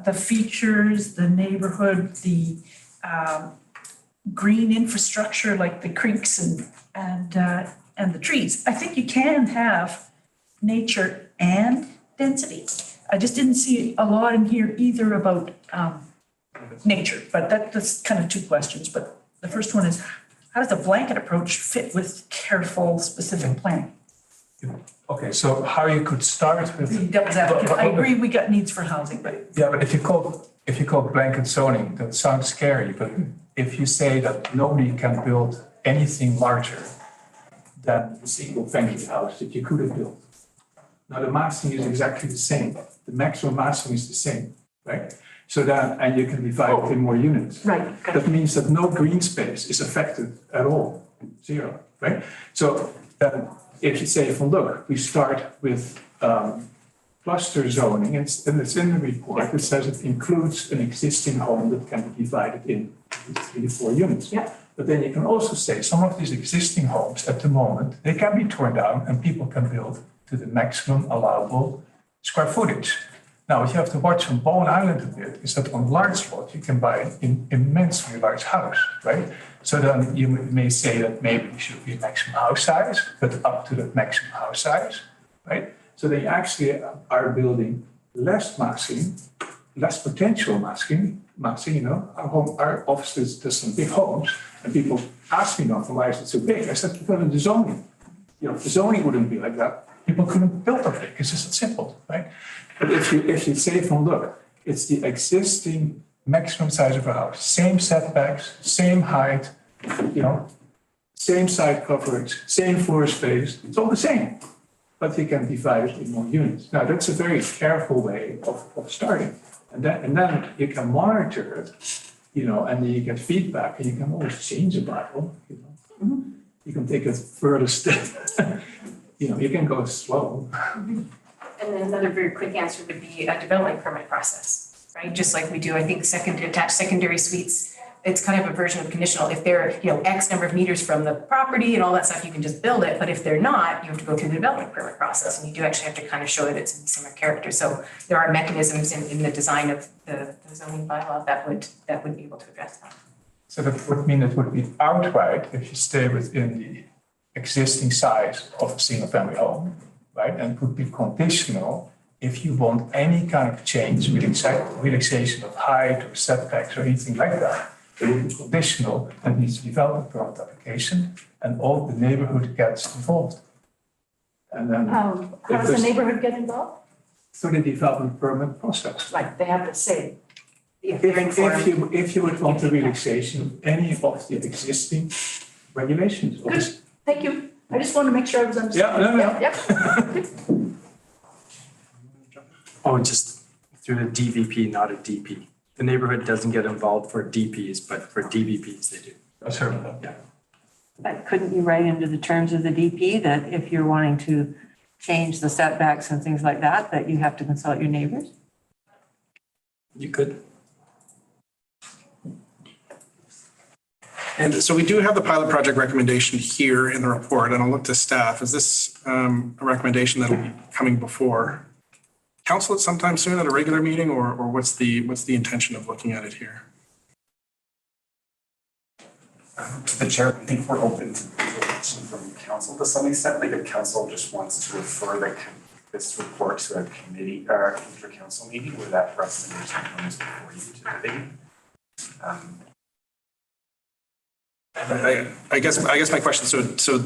the features, the neighborhood, the green infrastructure like the creeks and the trees? I think you can have nature and density. I just didn't see a lot in here either about nature, but that's kind of two questions. But the first one is, how does the blanket approach fit with careful, specific planning? Okay, so how you could start with. Devil's advocate. I agree we got needs for housing, but. Yeah, but if you call blanket zoning, that sounds scary, but if you say that nobody can build anything larger than the single family house that you could have built. Now the massing is exactly the same. The maximum massing is the same, right? So that, and you can divide it in more units. Right. That means that no green space is affected at all, zero, right? So then if you say, well, look, we start with cluster zoning, and it's in the report, it says it includes an existing home that can be divided in 3 to 4 units. Yeah. But then you can also say some of these existing homes at the moment, they can be torn down and people can build to the maximum allowable square footage. Now, what you have to watch on Bowen Island a bit is that on large lots, you can buy an immensely large house, right? So then you may say that maybe it should be a maximum house size, but up to that maximum house size, right? So they actually are building less massing, less potential massing, you know. Our offices, there's some big homes, and people ask me often, why is it so big? I said, because of the zoning. You know, if the zoning wouldn't be like that, people couldn't build that big. It's just that simple, right? But if you say from, look, it's the existing maximum size of a house, same setbacks, same height, you know, same side coverage, same floor space, it's all the same. But you can divide it in more units. Now, that's a very careful way of starting. And then you can monitor it, you know, and then you get feedback, and you can always change the Bible, you know. Mm-hmm. You can take a further step. You know, you can go slow. And then another very quick answer would be a development permit process, right? Just like we do, I think, attached secondary suites. It's kind of a version of conditional. If they're, you know, X number of meters from the property and all that stuff, you can just build it. But if they're not, you have to go through the development permit process, and you do actually have to kind of show that it's in similar character. So there are mechanisms in the design of the zoning bylaw that would be able to address that. So that would mean it would be outright if you stay within the existing size of a single family home, right? And it would be conditional if you want any kind of change, relaxation of height or setbacks or anything like that. It would be conditional and needs to develop a permit application, and all the neighborhood gets involved. And then How does the neighborhood get involved? through the development permit process. Like, they have to say. If you would want a relaxation of any of the existing regulations. Good, thank you. I just wanted to make sure I was understanding. Yeah, no. Yeah. Oh, just through the DVP, not a DP. The neighborhood doesn't get involved for DPs, but for DVPs they do. That's her. Yeah. But couldn't you write into the terms of the DP that if you're wanting to change the setbacks and things like that, that you have to consult your neighbors? You could. And so we do have the pilot project recommendation here in the report, and I'll look to staff. Is this a recommendation that'll be coming before council at sometime soon at a regular meeting, or what's the intention of looking at it here? To the chair, I think we're open to direction from council to some extent, like if council just wants to refer this report to a committee or a future council meeting where that recommendation comes before you to the meeting. I guess my question, so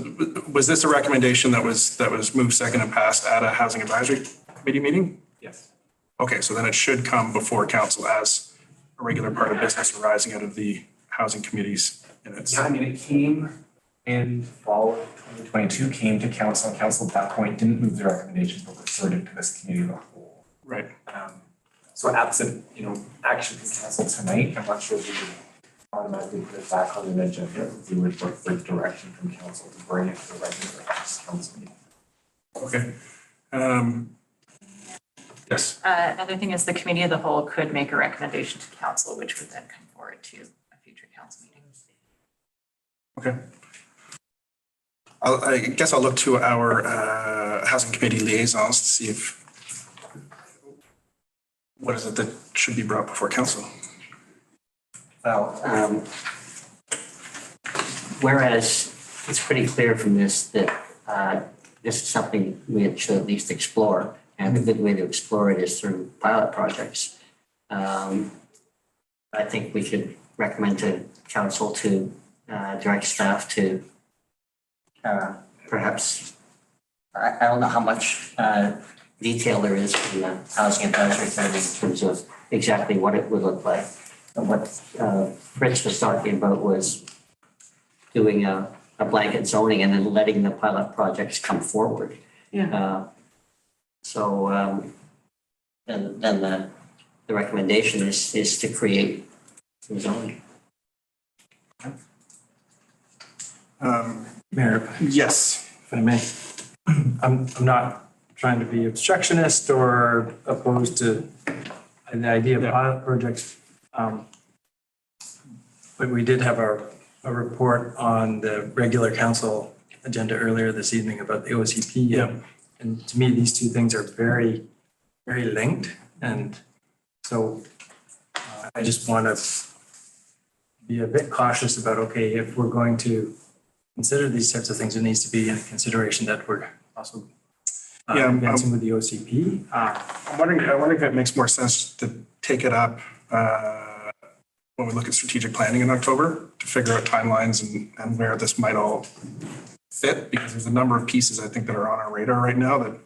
was this a recommendation that was moved second and passed at a housing advisory committee meeting? Yes. Okay, so then it should come before council as a regular part of business arising out of the housing committee's minutes. Yeah, I mean, it came in fall of 2022, came to council, and council at that point didn't move the recommendations, but referred it to this committee of the whole. Right. So absent, action from council tonight, I'm not sure if we would automatically put it back on the agenda. We would look for direction from council to bring it to the regular council meeting. Okay. Yes. Another thing is the committee of the whole could make a recommendation to council, which would then come forward to a future council meeting. Okay. I guess I'll look to our housing committee liaisons to see what is it that should be brought before council. Well, whereas it's pretty clear from this that this is something we should at least explore, and the good way to explore it is through pilot projects. I think we should recommend to council to direct staff to perhaps, I don't know how much detail there is in the housing advisory committee in terms of exactly what it would look like. And what Rich was talking about was doing a blanket zoning and then letting the pilot projects come forward. Yeah. Then the recommendation is to create some zoning. Mayor, Yes. if I may, I'm not trying to be obstructionist or opposed to the idea of pilot projects. But we did have a report on the regular council agenda earlier this evening about the OCP. Yeah. And to me, these two things are very, very linked. And so I just want to be a bit cautious about, okay, if we're going to consider these types of things, it needs to be in consideration that we're also advancing with the OCP. I'm wondering if it makes more sense to take it up when we look at strategic planning in October to figure out timelines and where this might all fit, because there's a number of pieces I think that are on our radar right now that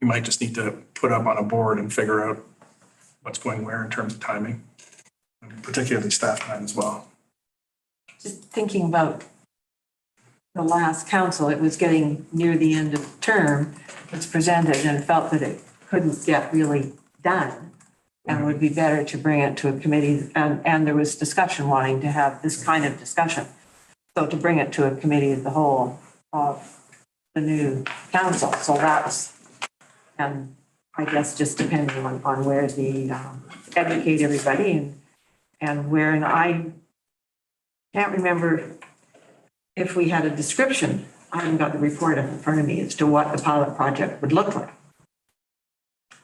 we might just need to put up on a board and figure out what's going where in terms of timing, and particularly staff time as well. Just thinking about the last council, it was getting near the end of the term, it was presented and felt that it couldn't get really done. And it would be better to bring it to a committee, and there was discussion wanting to have this kind of discussion. So to bring it to a committee of the whole of the new council. So that's, and I guess just depending on where the, educate everybody and where, and I can't remember if we had a description. I haven't got the report in front of me as to what the pilot project would look like.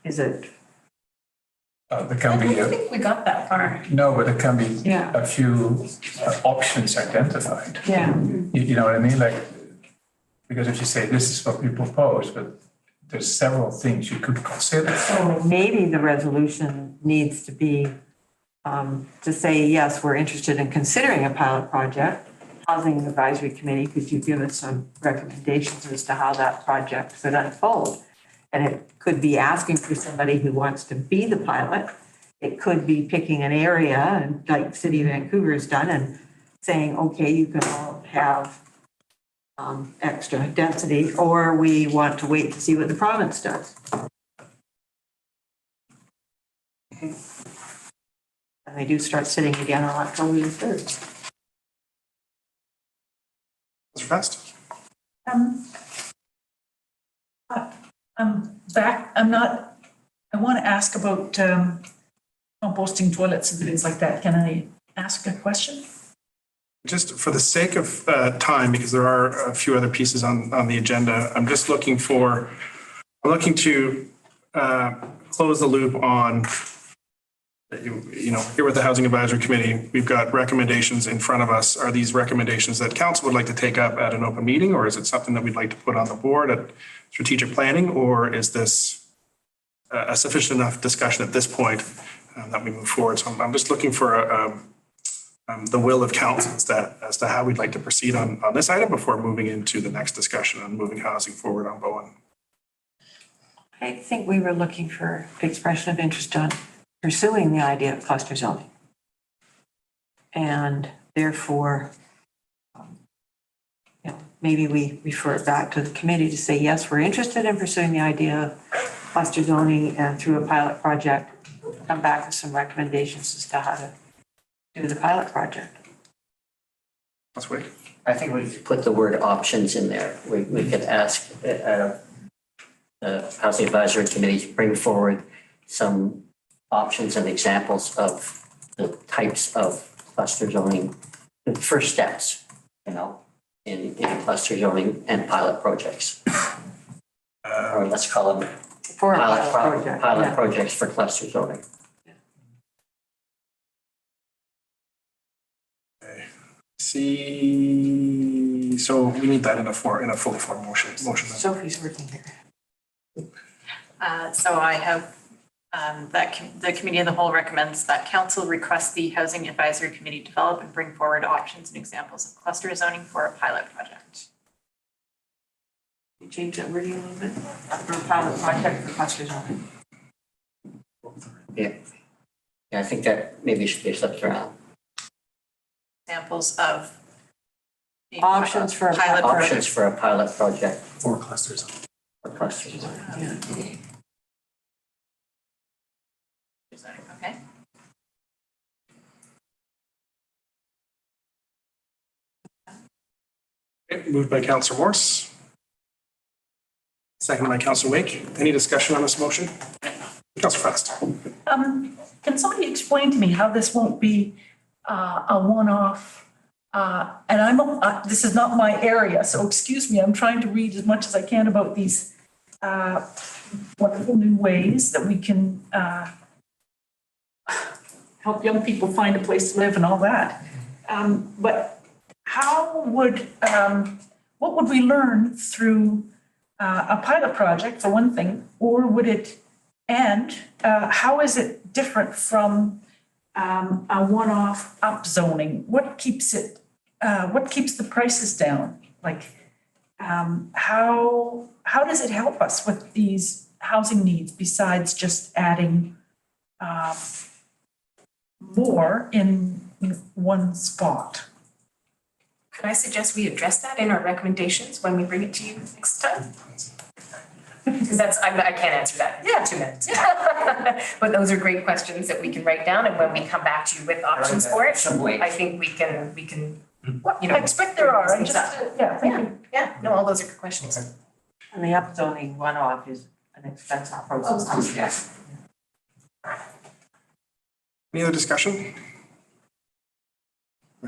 Is it? There can be, I think we got that far. no, but there can be Yeah. a few options identified. Yeah. You know what I mean? Like, because if you say this is what we propose, but there's several things you could consider. So maybe the resolution needs to be to say, yes, we're interested in considering a pilot project. Housing Advisory Committee, could you give us some recommendations as to how that project should unfold? And it could be asking for somebody who wants to be the pilot. It could be picking an area, and like City of Vancouver has done, and saying, okay, you can all have extra density, or we want to wait to see what the province does. And they do start sitting again on October 3rd. Mr. Fest? I'm back, I want to ask about composting toilets and things like that. Can I ask a question? Just for the sake of time, because there are a few other pieces on the agenda, I'm looking to close the loop on, here with the Housing Advisory Committee, we've got recommendations in front of us. Are these recommendations that council would like to take up at an open meeting, or is it something that we'd like to put on the board at strategic planning, or is this a sufficient enough discussion at this point that we move forward? So I'm just looking for the will of council as to how we'd like to proceed on this item before moving into the next discussion on moving housing forward on Bowen. I think we were looking for expression of interest on pursuing the idea of cluster zoning. And therefore, maybe we refer it back to the committee to say, yes, we're interested in pursuing the idea of cluster zoning and through a pilot project, come back with some recommendations as to how to do the pilot project. Let's wait. I think we could put the word options in there. We could ask the Housing Advisory Committee to bring forward some options and examples of the types of cluster zoning, the first steps, in cluster zoning and pilot projects. Or let's call them For a pilot project. pilot projects for cluster zoning. See, so we need that in a fully formed motion. Sophie's working here. So I have the Committee of the Whole recommends that council request the Housing Advisory Committee develop and bring forward options and examples of cluster zoning for a pilot project. You change that wording a little bit? For a pilot project for cluster zoning. Yeah, I think that maybe should be flipped around. Examples of Options for a pilot project. Options for a pilot project. For cluster zoning. For cluster zoning. Okay. Okay, moved by Councillor Morse. Seconded by Councillor Wake. Any discussion on this motion? Councillor Fest. Can somebody explain to me how this won't be a one-off? And this is not my area, so excuse me, I'm trying to read as much as I can about these wonderful new ways that we can help young people find a place to live and all that. But what would we learn through a pilot project, for one thing, or would it, and how is it different from a one-off upzoning? What keeps the prices down? Like, how does it help us with these housing needs besides just adding more in one spot? Could I suggest we address that in our recommendations when we bring it to you next time? Because I can't answer that in 2 minutes. But those are great questions that we can write down, and when we come back to you with options for it, I think we can. I expect there are, thank you. Yeah, no, all those are good questions. And the upzoning one-off is an expensive process. Yes. Any other discussion?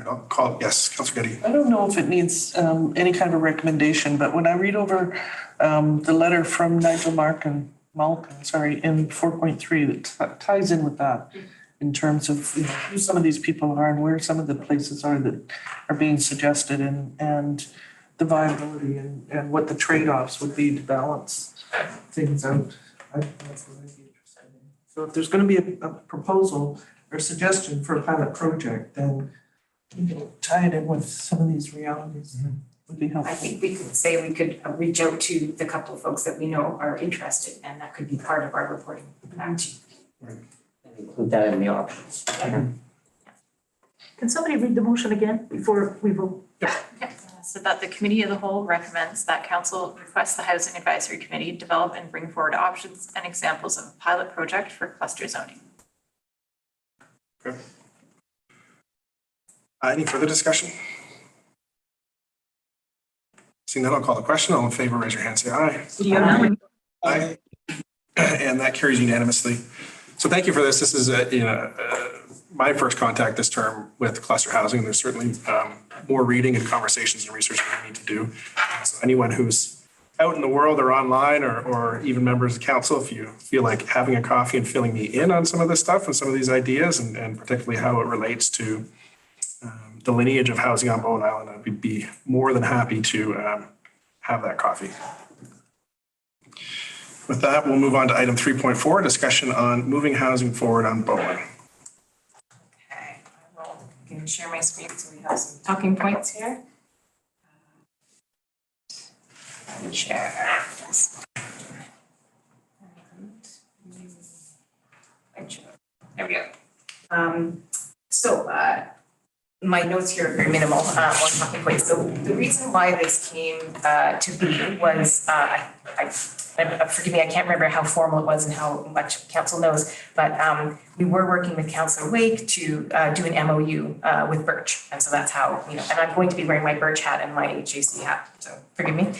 I'll call, yes, Councillor Getty. I don't know if it needs any kind of a recommendation, but when I read over the letter from Nigel Malcolm, in 4.3 that ties in with that in terms of who some of these people are and where some of the places are that are being suggested and the viability and what the trade-offs would be to balance things out. I think that's what I'd be interested in. So if there's going to be a proposal or suggestion for a pilot project, then tie it in with some of these realities would be helpful. I think we could say we could reach out to the couple of folks that we know are interested, and that could be part of our reporting back to you. Include that in the options. Can somebody read the motion again before we vote? So that the Committee of the Whole recommends that council request the Housing Advisory Committee develop and bring forward options and examples of a pilot project for cluster zoning. Okay. Any further discussion? Seeing none, I'll call the question. All in favor, raise your hand, say aye. Audio now. Aye. And that carries unanimously. So thank you for this. This is, my first contact this term with cluster housing. There's certainly more reading and conversations and research we need to do. So anyone who's out in the world or online or even members of council, if you feel like having a coffee and filling me in on some of this stuff and some of these ideas and particularly how it relates to the lineage of housing on Bowen Island, I'd be more than happy to have that coffee. With that, we'll move on to item 3.4, discussion on moving housing forward on Bowen. Okay, I will share my screen so we have some talking points here. Share this. There we go. My notes here are very minimal, one talking point. So the reason why this came to be was, forgive me, I can't remember how formal it was and how much council knows, but we were working with Councillor Wake to do an MOU with Birch. And so that's how, and I'm going to be wearing my Birch hat and my HAC hat, so forgive me.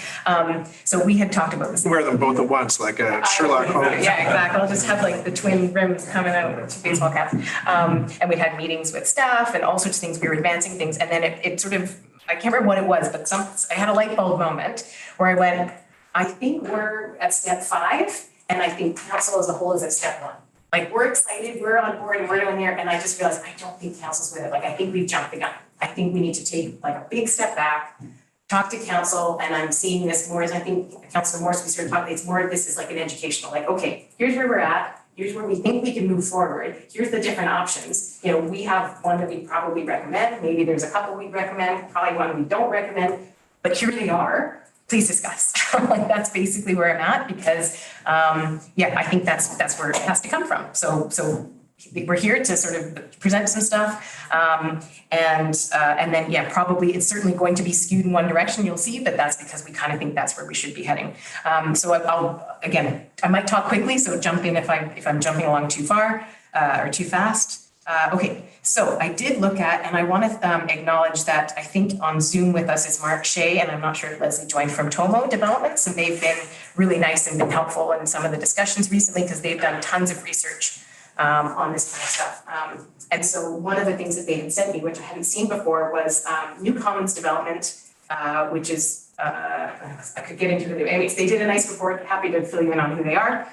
So we had talked about this. Wear them both at once, like Sherlock Holmes. Yeah, exactly. I'll just have like the twin rims coming out with 2 baseball caps. And we had meetings with staff and all sorts of things. We were advancing things. And then it sort of, I can't remember what it was, but I had a light bulb moment where I went, I think we're at step 5, and I think council as a whole is at step 1. Like, we're excited, we're on board, and we're doing there, and I just realized I don't think council's with it. Like, I think we've jumped the gun. I think we need to take like a big step back, talk to council, and I'm seeing this more as I think Councilor Morris, we started talking, it's more, this is like an educational, like, okay, here's where we're at, here's where we think we can move forward, here's the different options. We have one that we probably recommend, maybe there's a couple we recommend, probably one we don't recommend, but here they are. Please discuss. Like, that's basically where I'm at because, I think that's where it has to come from. So we're here to sort of present some stuff, and then probably it's certainly going to be skewed in one direction. You'll see, but that's because we kind of think that's where we should be heading. So I might talk quickly, so jump in if I'm jumping along too far or too fast. Okay, so I did look at, and I want to acknowledge that I think on Zoom with us is Mark Shea, and I'm not sure if Leslie joined from Tomo Developments, and they've been really nice and been helpful in some of the discussions recently because they've done tons of research on this kind of stuff. And so one of the things that they had sent me, which I hadn't seen before, was New Commons Development, which is, I could get into it. Anyways, they did a nice report, happy to fill you in on who they are.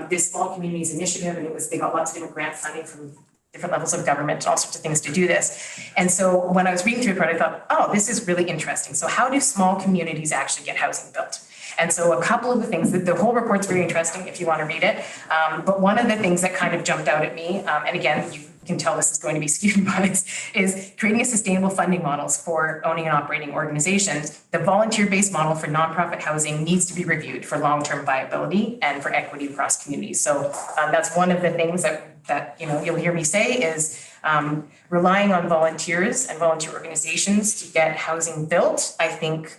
This Small Communities Initiative, and they got lots of different grant funding from different levels of government, all sorts of things to do this. And so when I was reading through the report, I thought, oh, this is really interesting. So how do small communities actually get housing built? And so a couple of the things, the whole report's very interesting if you want to read it. But one of the things that kind of jumped out at me, and again, you can tell this is going to be skewed bias, is creating a sustainable funding models for owning and operating organizations. The volunteer-based model for nonprofit housing needs to be reviewed for long-term viability and for equity across communities. So that's one of the things that you'll hear me say is relying on volunteers and volunteer organizations to get housing built, I think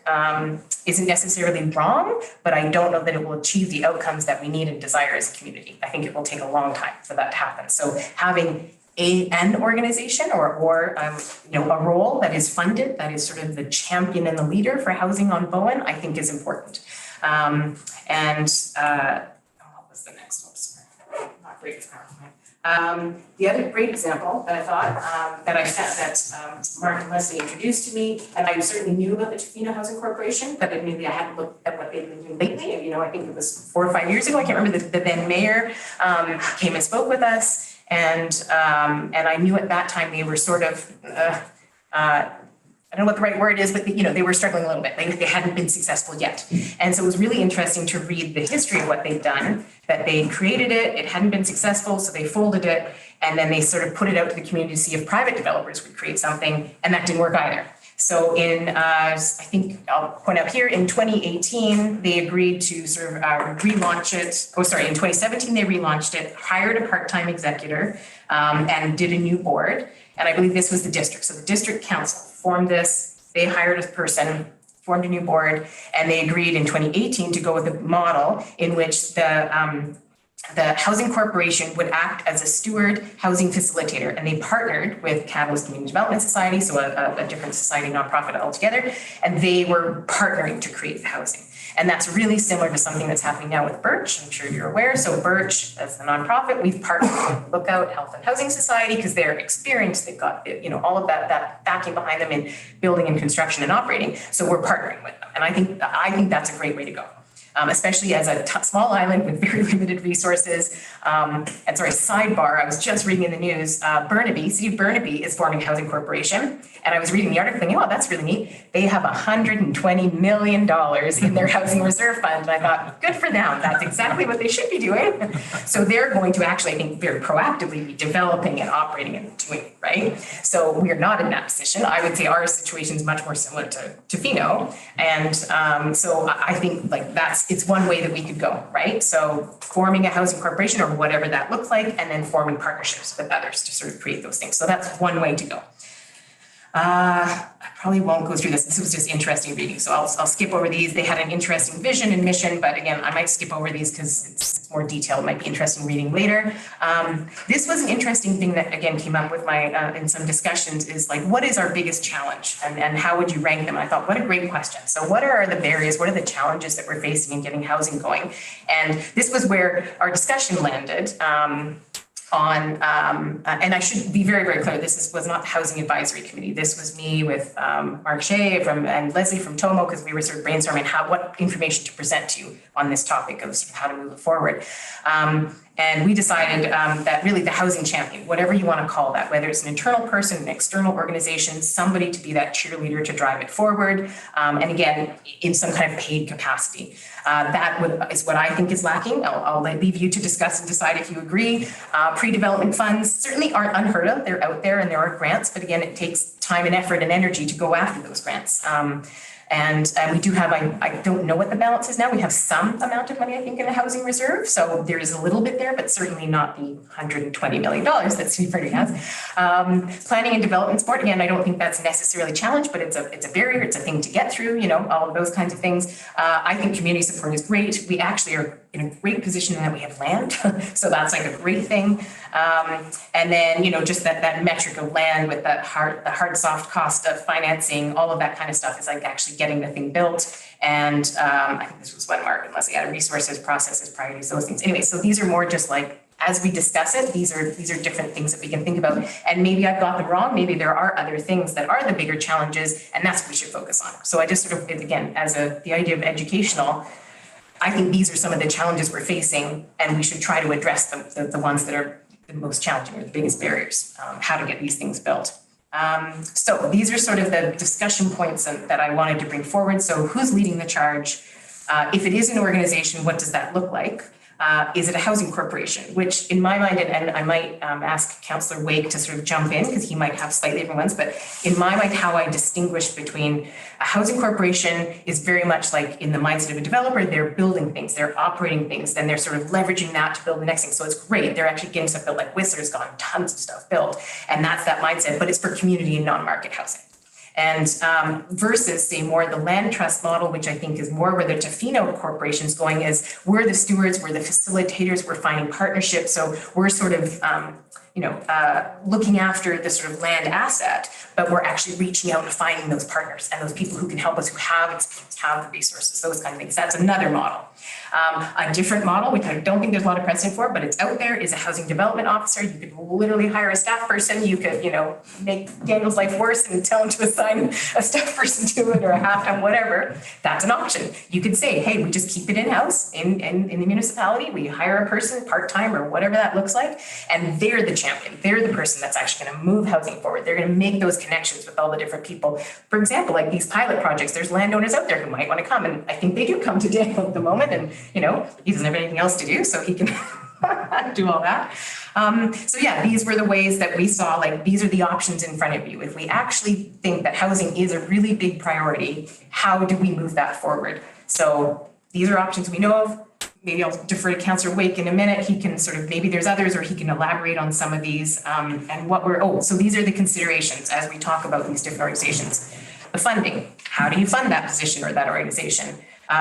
isn't necessarily wrong, but I don't know that it will achieve the outcomes that we need and desire as a community. I think it will take a long time for that to happen. So having an organization or a role that is funded, that is sort of the champion and the leader for housing on Bowen, I think is important. What was the next one? Sorry, not great with PowerPoint. The other great example that I thought that Mark and Leslie introduced to me, and I certainly knew about the Tofino Housing Corporation, but admittedly I hadn't looked at what they've been doing lately. I think it was 4 or 5 years ago. I can't remember. The then mayor came and spoke with us. And I knew at that time they were sort of, I don't know what the right word is, but they were struggling a little bit. They hadn't been successful yet. And so it was really interesting to read the history of what they've done, that they created it, it hadn't been successful, so they folded it, and then they sort of put it out to the community to see if private developers would create something, and that didn't work either. So I think I'll point out here, in 2018, they agreed to sort of relaunch it. In 2017, they relaunched it, hired a part-time executor, and did a new board. And I believe this was the district. So the district council formed this, they hired a person, formed a new board, and they agreed in 2018 to go with a model in which the the Housing Corporation would act as a steward housing facilitator, and they partnered with Catalyst Community Development Society, so a different society nonprofit altogether, and they were partnering to create the housing. And that's really similar to something that's happening now with Birch. I'm sure you're aware. So Birch, as the nonprofit, we've partnered with Lookout Health and Housing Society because they're experienced. They've got, all of that backing behind them in building and construction and operating. So we're partnering with them. And I think that's a great way to go. Especially as a small island with very limited resources. And sorry, sidebar, I was just reading in the news, City of Burnaby is forming a housing corporation. And I was reading the article thinking, oh, that's really neat. They have $120 million in their housing reserve fund. And I thought, good for them. That's exactly what they should be doing. So they're going to actually, I think, very proactively be developing and operating and doing it, right? So we're not in that position. I would say our situation is much more similar to Fino. And so I think like it's one way that we could go, right? So forming a housing corporation or whatever that looks like, and then forming partnerships with others to sort of create those things. So that's one way to go. I probably won't go through this. This was just interesting reading, so I'll skip over these. They had an interesting vision and mission, but again, I might skip over these because it's more detailed. It might be interesting reading later. This was an interesting thing that again came up with my in some discussions is like, what is our biggest challenge, and how would you rank them? And I thought, what a great question. So what are the barriers? What are the challenges that we're facing in getting housing going? And this was where our discussion landed. And I should be very, very clear, this was not the Housing Advisory Committee. This was me with Mark Shea and Leslie from Tomo, because we were sort of brainstorming what information to present to you on this topic of sort of how to move it forward. And we decided that really the housing champion, whatever you want to call that, whether it's an internal person, an external organization, somebody to be that cheerleader to drive it forward, and again, in some kind of paid capacity. Is what I think is lacking. I'll leave you to discuss and decide if you agree. Pre-development funds certainly aren't unheard of. They're out there and there are grants, but again, it takes time and effort and energy to go after those grants. And we do have, I don't know what the balance is now. We have some amount of money, I think, in the housing reserve. So there is a little bit there, but certainly not the $120 million that City of Burnaby has. Planning and development support, again, I don't think that's necessarily a challenge, but it's a barrier, it's a thing to get through, all of those kinds of things. I think community support is great. We actually are in a great position in that we have land. So that's like a great thing. And then, just that metric of land with the hard soft cost of financing, all of that kind of stuff is like actually getting the thing built. And I think this was one Mark and Leslie had resources, processes, priorities, those things. Anyway, so these are more just like, as we discuss it, these are different things that we can think about. And maybe I've got them wrong. Maybe there are other things that are the bigger challenges, and that's what we should focus on. So I just sort of, again, as the idea of educational, I think these are some of the challenges we're facing, and we should try to address the ones that are the most challenging or the biggest barriers, how to get these things built. So these are sort of the discussion points that I wanted to bring forward. So who's leading the charge? If it is an organization, what does that look like? Is it a housing corporation? Which in my mind, and I might ask Councillor Wake to sort of jump in because he might have slightly different ones, but in my mind, how I distinguish between a housing corporation is very much like in the mindset of a developer, they're building things, they're operating things, then they're sort of leveraging that to build the next thing. So it's great. They're actually getting stuff built, like Whistler's gotten tons of stuff built, and that's that mindset, but it's for community and non-market housing. And versus say more the land trust model, which I think is more where the Tofino corporation's going, is we're the stewards, we're the facilitators, we're finding partnerships. So we're sort of, looking after the sort of land asset, but we're actually reaching out and finding those partners and those people who can help us, who have experience, have the resources, those kind of things. That's another model. A different model, which I don't think there's a lot of precedent for, but it's out there, is a housing development officer. You could literally hire a staff person. You could, make Daniel's life worse and tell him to assign a staff person to it or a half-time, whatever. That's an option. You could say, hey, we just keep it in-house in the municipality. We hire a person part-time or whatever that looks like, and they're the champion. They're the person that's actually going to move housing forward. They're going to make those connections with all the different people. For example, like these pilot projects, there's landowners out there who might want to come, and I think they do come to Daniel at the moment, and he doesn't have anything else to do, so he can do all that. So yeah, these were the ways that we saw, like, these are the options in front of you. If we actually think that housing is a really big priority, how do we move that forward? So these are options we know of. Maybe I'll defer to Councillor Wake in a minute. He can sort of, maybe there's others, or he can elaborate on some of these. So these are the considerations as we talk about these different organizations. The funding, how do you fund that position or that organization?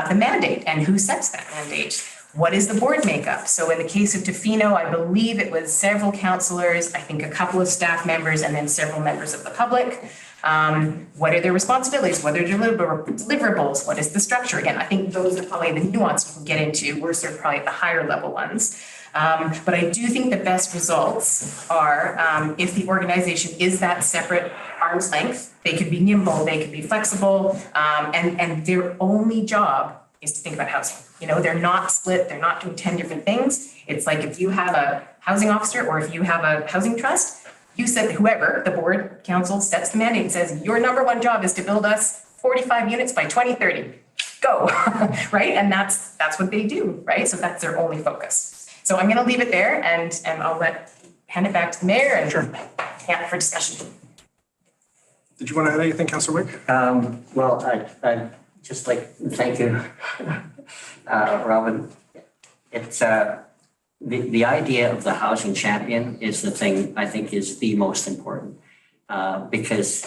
The mandate, and who sets that mandate? What is the board makeup? So in the case of Tofino, I believe it was several councillors, I think a couple of staff members, and then several members of the public. What are their responsibilities? What are deliverables? What is the structure? Again, I think those are probably the nuance we can get into. We're sort of probably at the higher level ones. But I do think the best results are if the organization is that separate arm's length. They could be nimble, they could be flexible, and their only job is to think about housing. You know, they're not split, they're not doing 10 different things. It's like if you have a housing officer or if you have a housing trust, you said whoever, the board, council sets the mandate and says, your number one job is to build us 45 units by 2030. Go, right? And that's what they do, right? So that's their only focus. So I'm gonna leave it there and I'll hand it back to the mayor and for discussion. Did you want to add anything, Councillor Wick? Well, I'd just like, thank you, Robin. It's, the idea of the housing champion is the thing I think is the most important because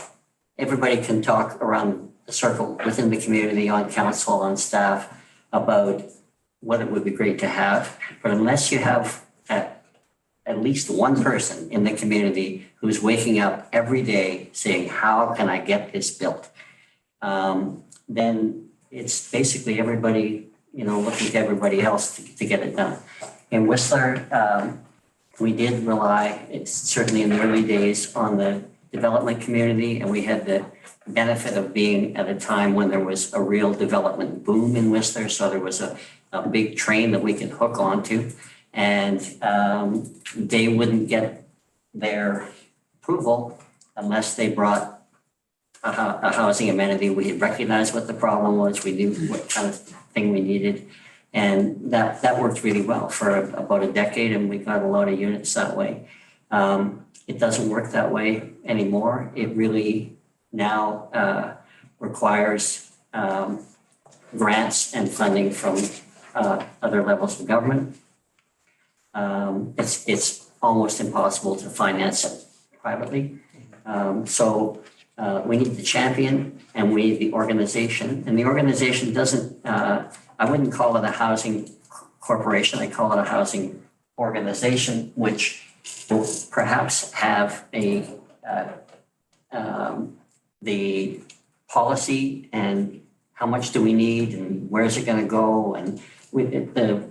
everybody can talk around the circle within the community, on council, on staff about what it would be great to have. But unless you have at least one person in the community who's waking up every day saying, how can I get this built? Then it's basically everybody, you know, looking to everybody else to get it done. In Whistler, we did rely, it's certainly in the early days, on the development community, and we had the benefit of being at a time when there was a real development boom in Whistler. So there was a big train that we could hook onto, and they wouldn't get their approval unless they brought a housing amenity. We had recognized what the problem was. We knew what kind of thing we needed. And that worked really well for about a decade, and we got a lot of units that way. It doesn't work that way anymore. It really now requires grants and funding from other levels of government. It's almost impossible to finance it privately. So we need the champion and we need the organization. And the organization doesn't, I wouldn't call it a housing corporation. I call it a housing organization, which will perhaps have the policy and how much do we need and where is it going to go, and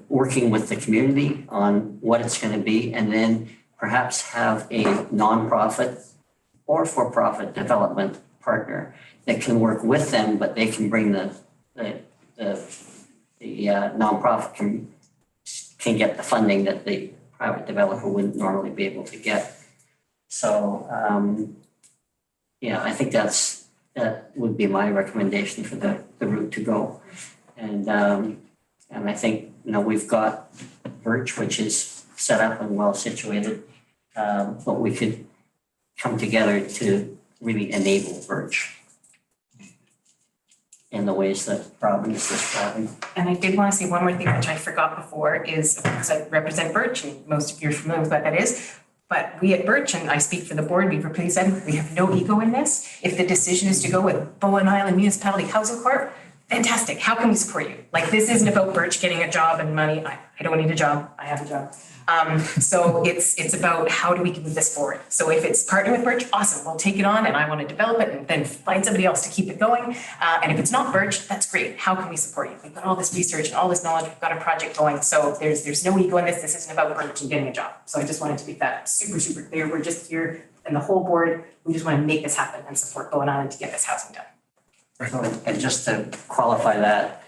working with the community on what it's going to be, and then perhaps have a nonprofit or for-profit development partner that can work with them, but they can bring the nonprofit can get the funding that the private developer wouldn't normally be able to get. So yeah, I think that would be my recommendation for the route to go. And I think, you know, we've got Birch, which is set up and well situated, but we could come together to really enable Birch in the ways that Robin is describing. And I did want to say one more thing, which I forgot before, is because I represent Birch, and most of you are familiar with what that is. But we at Birch, and I speak for the board, we've repeatedly said we have no ego in this. If the decision is to go with Bowen Island Municipality Housing Corp, fantastic. How can we support you? Like, this isn't about Birch getting a job and money. I don't need a job. I have a job. So it's about how do we move this forward. So if it's partner with Birch, awesome. We'll take it on, and I want to develop it and then find somebody else to keep it going. And if it's not Birch, that's great. How can we support you? We've got all this research and all this knowledge. We've got a project going. So there's no ego in this. This isn't about Birch and getting a job. So I just wanted to make that super, super clear. We're just here, and the whole board, we just want to make this happen and support Bowen Island to get this housing done. And just to qualify that,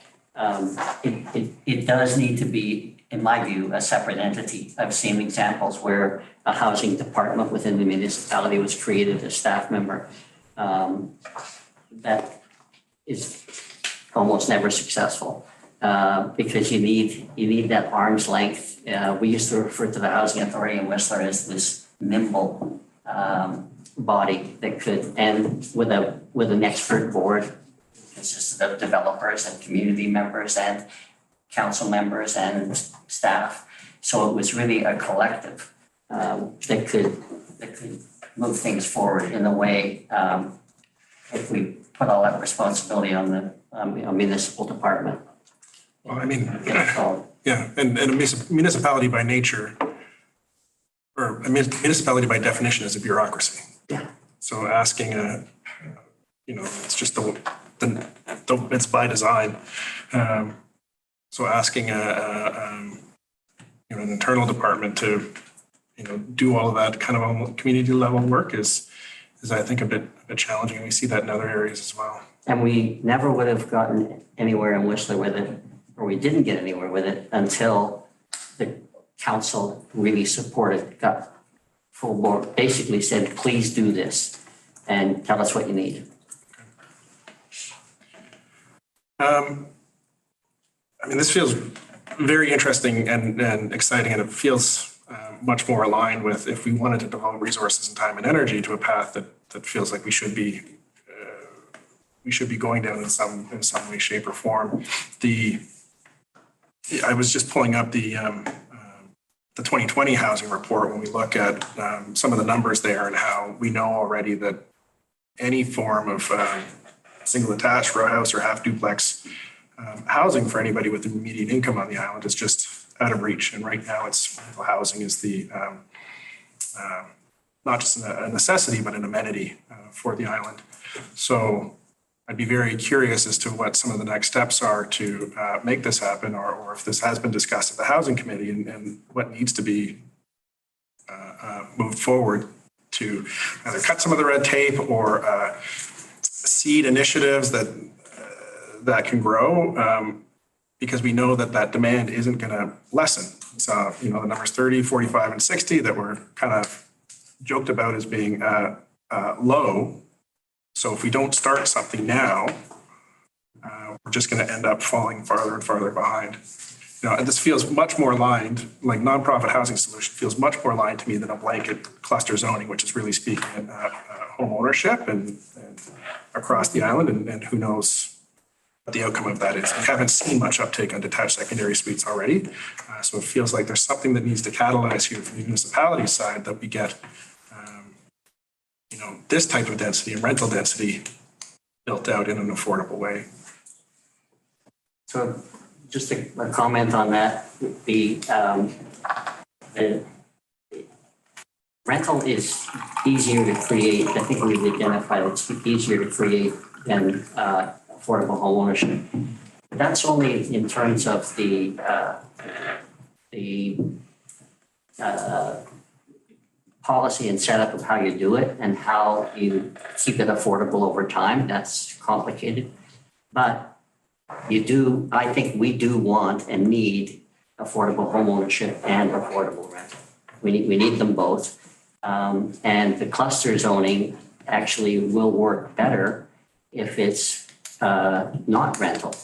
it does need to be, in my view, a separate entity. I've seen examples where a housing department within the municipality was created, a staff member. That is almost never successful because you need that arm's length. We used to refer to the Housing Authority in Whistler as this nimble body that could, and with an expert board consisted of developers and community members and council members and staff. So it was really a collective that could move things forward in a way if we put all that responsibility on the municipal department. Well, I mean, Yeah, and a municipality by nature, or a municipality by definition is a bureaucracy. Yeah. So asking it's just it's by design. So asking an internal department to, do all of that kind of community level work is I think a bit challenging. And we see that in other areas as well. And we never would have gotten anywhere in Whistler with it, or we didn't get anywhere with it until the council really supported, got full board, basically said, please do this and tell us what you need. This feels very interesting and exciting, and it feels much more aligned with if we wanted to devote resources and time and energy to a path that feels like we should be going down in some way, shape, or form. I was just pulling up the 2020 housing report when we look at some of the numbers there and how we know already that any form of single attached row house or half duplex housing for anybody with an immediate income on the island is just out of reach. And right now it's rental housing is the not just a necessity, but an amenity for the island. So I'd be very curious as to what some of the next steps are to make this happen, or if this has been discussed at the housing committee and what needs to be moved forward to either cut some of the red tape or seed initiatives that can grow, because we know that demand isn't going to lessen. So, the numbers 30, 45, and 60 that were kind of joked about as being low. So if we don't start something now, we're just going to end up falling farther and farther behind. And this feels much more aligned, like nonprofit housing solution feels much more aligned to me than a blanket cluster zoning, which is really speaking at home ownership and across the island, and who knows what the outcome of that is. We haven't seen much uptake on detached secondary suites already. So it feels like there's something that needs to catalyze here from the municipality side that we get this type of density and rental density built out in an affordable way. So just a comment on that, the rental is easier to create. I think we've identified it's easier to create than affordable homeownership. But that's only in terms of the policy and setup of how you do it and how you keep it affordable over time. That's complicated. But I think we do want and need affordable homeownership and affordable rental. We need them both. And the cluster zoning actually will work better if it's not rental,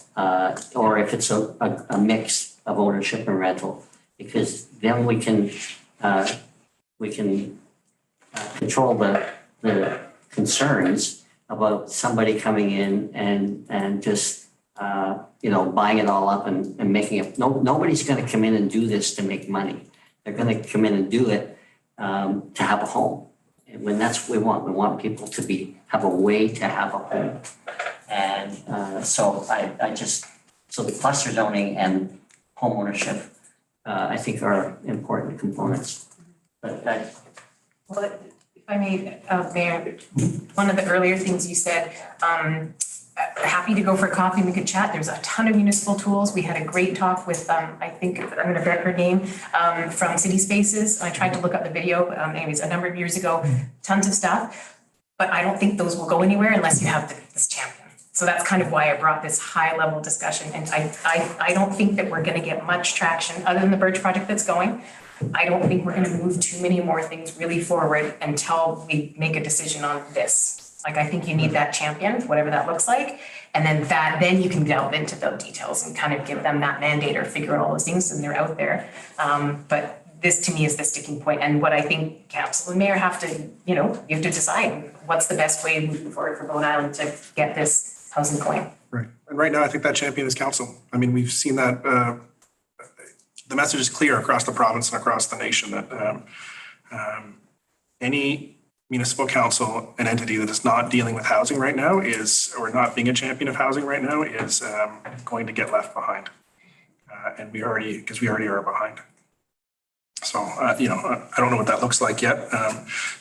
or if it's a mix of ownership and rental, because then we can control the concerns about somebody coming in and just buying it all up and making it. Nobody's going to come in and do this to make money. They're going to come in and do it to have a home. And when that's what we want. We want people to have a way to have a home. And so the cluster zoning and home ownership, I think, are important components. But well, if I may, Mayor, one of the earlier things you said, happy to go for a coffee and we could chat. There's a ton of municipal tools. We had a great talk with, I think I'm going to forget her name, from City Spaces. I tried to look up the video, anyways, a number of years ago, tons of stuff. But I don't think those will go anywhere unless you have this champion. So that's kind of why I brought this high level discussion. And I don't think that we're going to get much traction other than the Birch project that's going. I don't think we're going to move too many more things really forward until we make a decision on this. Like, I think you need that champion, whatever that looks like. And then you can delve into the details and kind of give them that mandate or figure out all those things and they're out there. But this to me is the sticking point. And what I think council and mayor have to, you have to decide what's the best way moving forward for Bowen Island to get this housing going. Right. And right now, I think that champion is council. I mean, we've seen that the message is clear across the province and across the nation that any municipal council, an entity that is not dealing with housing right now or not being a champion of housing right now is going to get left behind. and because we already are behind. So, I don't know what that looks like yet.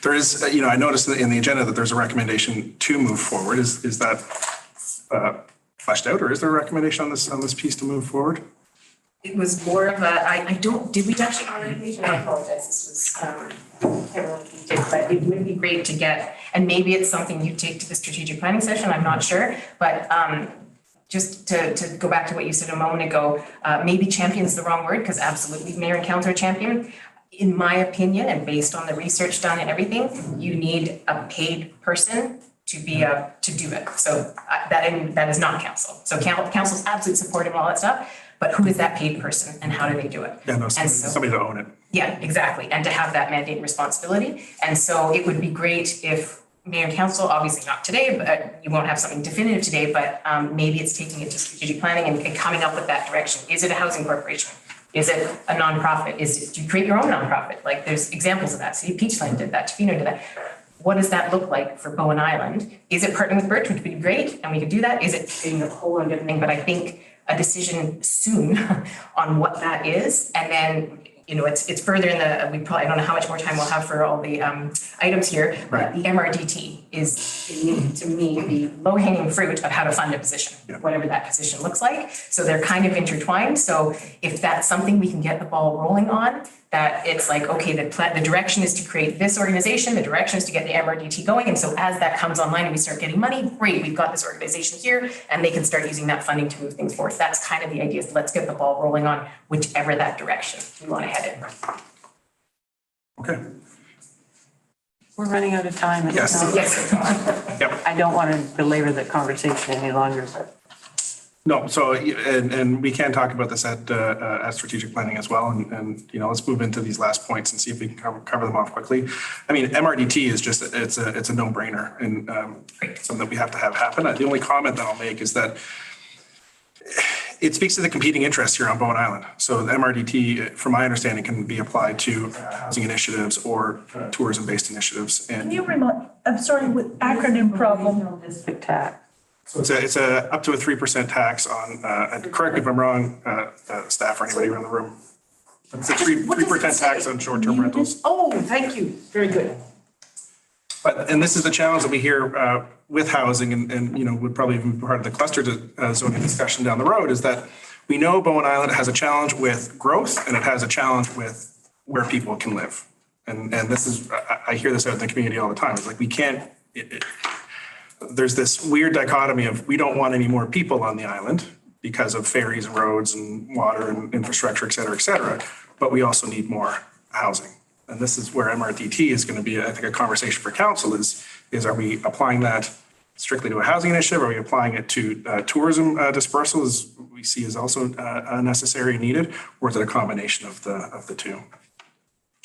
There is, I noticed in the agenda that there's a recommendation to move forward. Is that fleshed out, or is there a recommendation on this piece to move forward? It was more of a, did we actually already meet? I apologize, this was, but it would be great to get, and maybe it's something you take to the strategic planning session, I'm not sure, but just to go back to what you said a moment ago, maybe champion is the wrong word, because absolutely mayor and council are champion. In my opinion, and based on the research done and everything, you need a paid person to do it. So that is not council. So council's absolutely supportive of all that stuff, but who is that paid person and how do they do it? Yeah, no, somebody to own it. Yeah, exactly, and to have that mandate and responsibility. And so it would be great if mayor and council, obviously not today, but you won't have something definitive today, but maybe it's taking it to strategic planning and coming up with that direction. Is it a housing corporation? Is it a nonprofit? Do you create your own nonprofit? Like there's examples of that. City of Peachland did that, Tofino did that. What does that look like for Bowen Island? Is it partnering with Birch, which would be great, and we could do that? Is it doing a whole other thing? But I think a decision soon on what that is, and then it's further in the, I don't know how much more time we'll have for all the items here, but the MRDT is, to me, the low-hanging fruit of how to fund a position, whatever that position looks like. So they're kind of intertwined. So if that's something we can get the ball rolling on, that it's like, okay, the direction is to create this organization, the direction is to get the MRDT going. And so as that comes online and we start getting money, great, we've got this organization here and they can start using that funding to move things forward. That's kind of the idea, is let's get the ball rolling on whichever that direction we want to head in. Okay. We're running out of time. Yes. Yes. I don't want to belabor the conversation any longer, but. No, so, and we can talk about this at strategic planning as well. And let's move into these last points and see if we can cover them off quickly. I mean, MRDT is just, it's a no-brainer and something that we have to have happen. The only comment that I'll make is that it speaks to the competing interests here on Bowen Island. So the MRDT, from my understanding, can be applied to housing initiatives or tourism-based initiatives. And Can you remind, I'm sorry, with acronym problem. District tax. so it's a up to a 3% tax on, correct me if I'm wrong, staff or anybody around the room. It's a 3% tax on short-term rentals. Oh, thank you. Very good. And this is the challenge that we hear with housing and would probably even be part of the cluster zoning discussion down the road, is that we know Bowen Island has a challenge with growth and it has a challenge with where people can live. And this is, I hear this out in the community all the time. It's like we can't, there's this weird dichotomy of we don't want any more people on the island because of ferries and roads and water and infrastructure, et cetera, but we also need more housing. And this is where MRDT is going to be, I think, a conversation for council is are we applying that strictly to a housing initiative? Are we applying it to tourism dispersal, as we see is also necessary and needed? Or is it a combination of the two?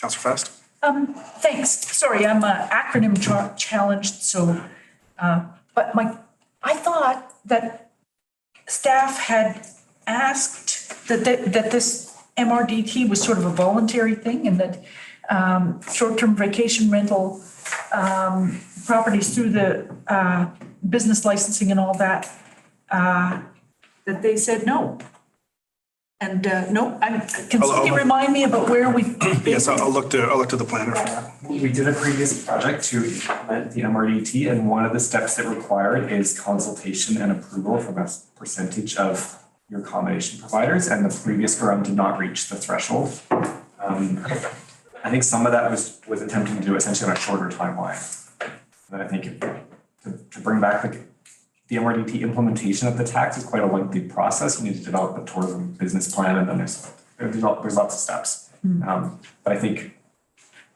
Councillor Fest? Thanks. Sorry, I'm acronym challenged, so, but I thought that staff had asked that this MRDT was sort of a voluntary thing and that short-term vacation rental properties through the business licensing and all that, that they said no. And no, can somebody remind me about where we? Yes, I'll look to the planner for that. We did a previous project to implement the MRDT, and one of the steps that required is consultation and approval from a percentage of your accommodation providers, and the previous firm did not reach the threshold. I think some of that was attempting to do essentially on a shorter timeline. And I think to bring back the MRDT implementation of the tax is quite a lengthy process. You need to develop a tourism business plan, and then there's lots of steps. But I think,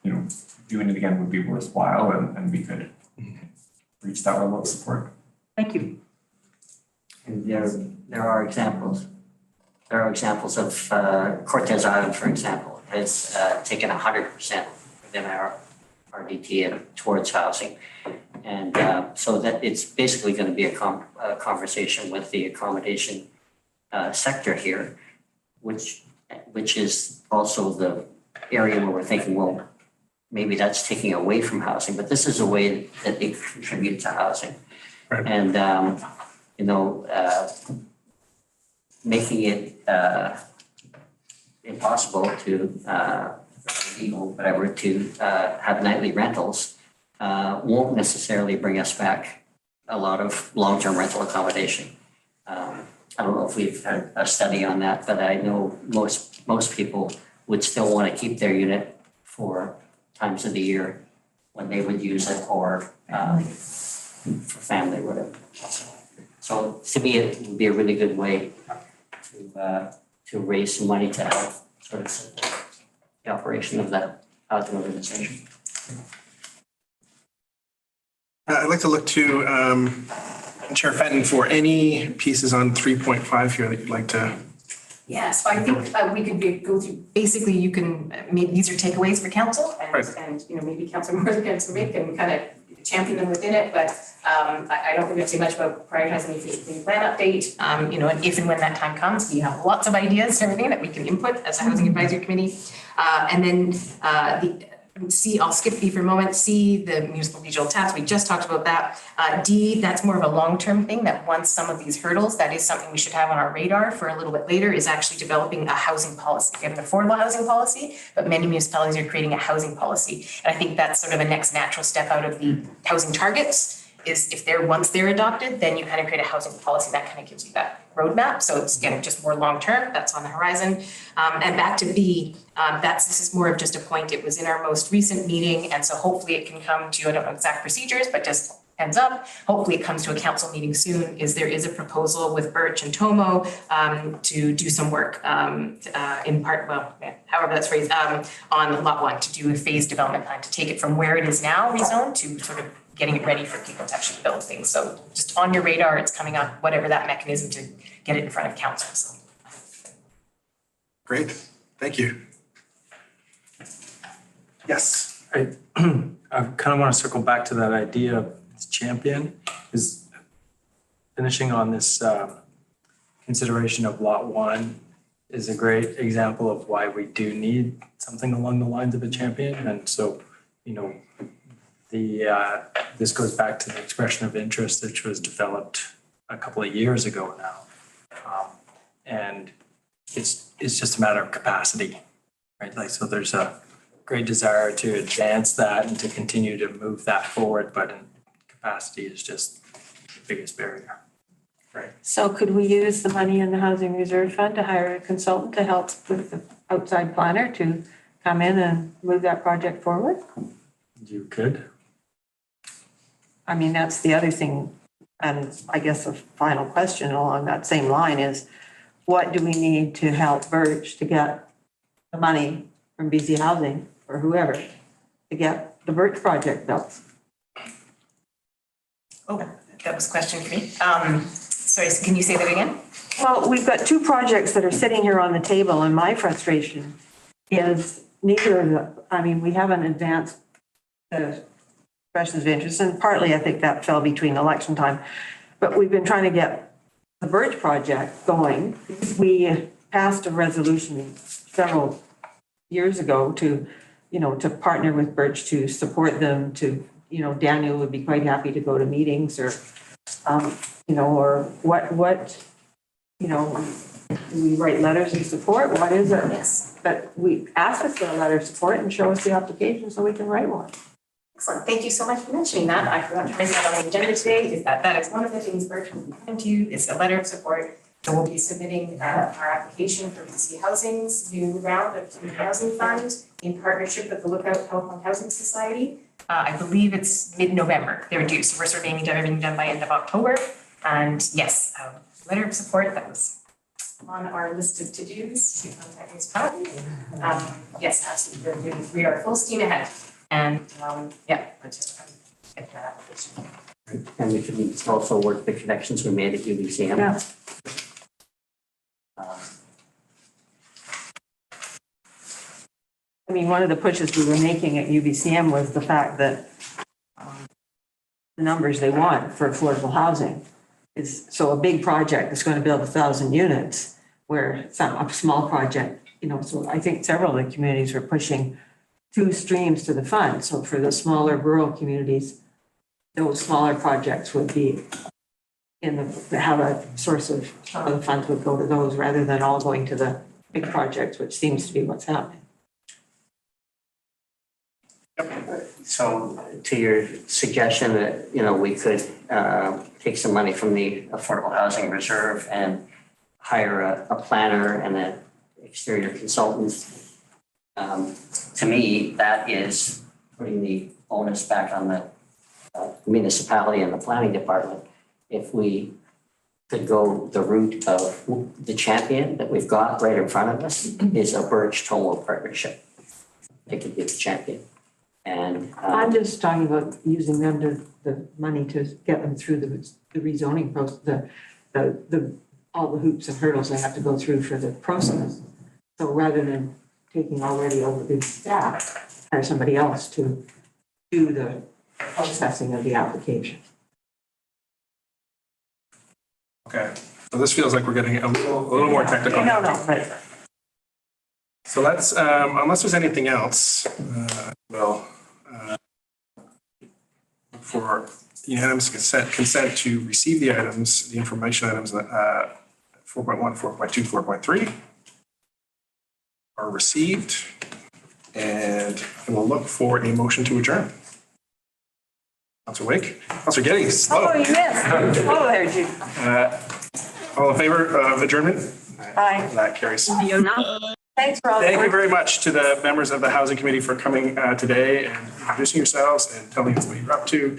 doing it again would be worthwhile, and we could reach that level of support. Thank you. And there are examples. There are examples of Cortez Island, for example, has taken 100% within our RDT towards housing. And so that it's basically going to be a conversation with the accommodation sector here, which is also the area where we're thinking, well, maybe that's taking away from housing, but this is a way that they contribute to housing. Right. And, making it impossible to, legal, whatever, to have nightly rentals, won't necessarily bring us back a lot of long-term rental accommodation. I don't know if we've had a study on that, but I know most people would still want to keep their unit for times of the year when they would use it, or for family, whatever. So to me, it would be a really good way to raise some money to help sort of support the operation of that housing organization. I'd like to look to Chair Fenton for any pieces on 3.5 here that you'd like to. Yes, I think we could go through, basically you can, these are takeaways for council and maybe Councilor Moore can kind of champion them within it, but I don't think there's too much about prioritizing the plan update. And if and when that time comes, we have lots of ideas and everything that we can input as a housing advisory committee. And then I'll skip B for a moment. C, the municipal regional tax, we just talked about that. D, that's more of a long-term thing, that once some of these hurdles, that is something we should have on our radar for a little bit later, is actually developing a housing policy. We have an affordable housing policy, but many municipalities are creating a housing policy. And I think that's sort of a next natural step out of the housing targets, is once they're adopted, then you kind of create a housing policy that kind of gives you that roadmap. So it's again just more long-term, that's on the horizon. And back to B, this is more of just a point. It was in our most recent meeting, and so hopefully it can come to, I don't know exact procedures, but just heads up, hopefully it comes to a council meeting soon, there is a proposal with Birch and Tomo to do some work in part, however that's phrased, on lot 1 to do a phased development plan, to take it from where it is now rezoned to sort of getting it ready for people to actually build things. So just on your radar, it's coming up, whatever that mechanism to get it in front of council. So. Great, thank you. Yes. I kind of want to circle back to that idea of champion, is finishing on this consideration of lot 1 is a great example of why we do need something along the lines of a champion. And so, this goes back to the expression of interest, which was developed a couple of years ago now. And it's just a matter of capacity, right? Like, so there's a great desire to advance that and to continue to move that forward, but capacity is just the biggest barrier. Right. So could we use the money in the Housing Reserve Fund to hire a consultant to help with the outside planner to come in and move that project forward? You could. I mean, that's the other thing, and I guess a final question along that same line is, what do we need to help Birch to get the money from BC Housing or whoever to get the Birch project built? Oh, that was a question for me. Sorry, can you say that again? Well, we've got 2 projects that are sitting here on the table, and my frustration is neither of them, we haven't advanced the expressions of interest, and partly I think that fell between election time, but we've been trying to get the Birch project going. We passed a resolution several years ago to partner with Birch, to support them, to, Daniel would be quite happy to go to meetings or, or what, do we write letters of support? What is it? Yes. But we ask us for a letter of support and show us the application so we can write one. Excellent. Thank you so much for mentioning that. I forgot to raise that on the agenda today, is that is one of the things Birch will be coming to you, is a letter of support. So we'll be submitting our application for BC Housing's new round of Community Housing Fund in partnership with the Lookout Health and Housing Society. I believe it's mid-November they're due, so we're sort of aiming to have everything done by end of October. And yes, letter of support that was on our list of to-dos to contact Ms. Patton. Yes, absolutely, we are full steam ahead. And just get that application. And we can also work the connections we made at UBCM. Yeah. One of the pushes we were making at UBCM was the fact that the numbers they want for affordable housing is, so a big project is going to build 1,000 units, where a small project, so I think several of the communities were pushing 2 streams to the fund. So for the smaller rural communities, those smaller projects would be have a source of, some of the funds would go to those rather than all going to the big projects, which seems to be what's happening. So to your suggestion that, we could take some money from the Affordable Housing Reserve and hire a planner and an exterior consultant, to me, that is putting the onus back on the municipality and the planning department. If we could go the route of the champion that we've got right in front of us is a Birch-Tomo partnership. They could be the champion. And I'm just talking about using them the money to get them through the rezoning process, all the hoops and hurdles they have to go through for the process. So rather than taking already over the staff, hire somebody else to do the processing of the application. Okay, so this feels like we're getting a little more technical. No, but. So let's, unless there's anything else, we'll look for unanimous consent to receive the items, the information items, 4.1, 4.2, 4.3 are received, and we'll look for a motion to adjourn. Councilor Wake, Councilor Getty, slow. Oh, you missed. Oh, there, Jude. All in favor of adjournment? Aye. That carries. Audio now. Thanks, Rob. Thank you very much to the members of the Housing Committee for coming today and introducing yourselves and telling us what you're up to.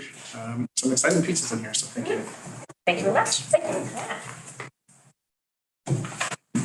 Some exciting pieces in here, so thank you. Thank you very much. Thank you.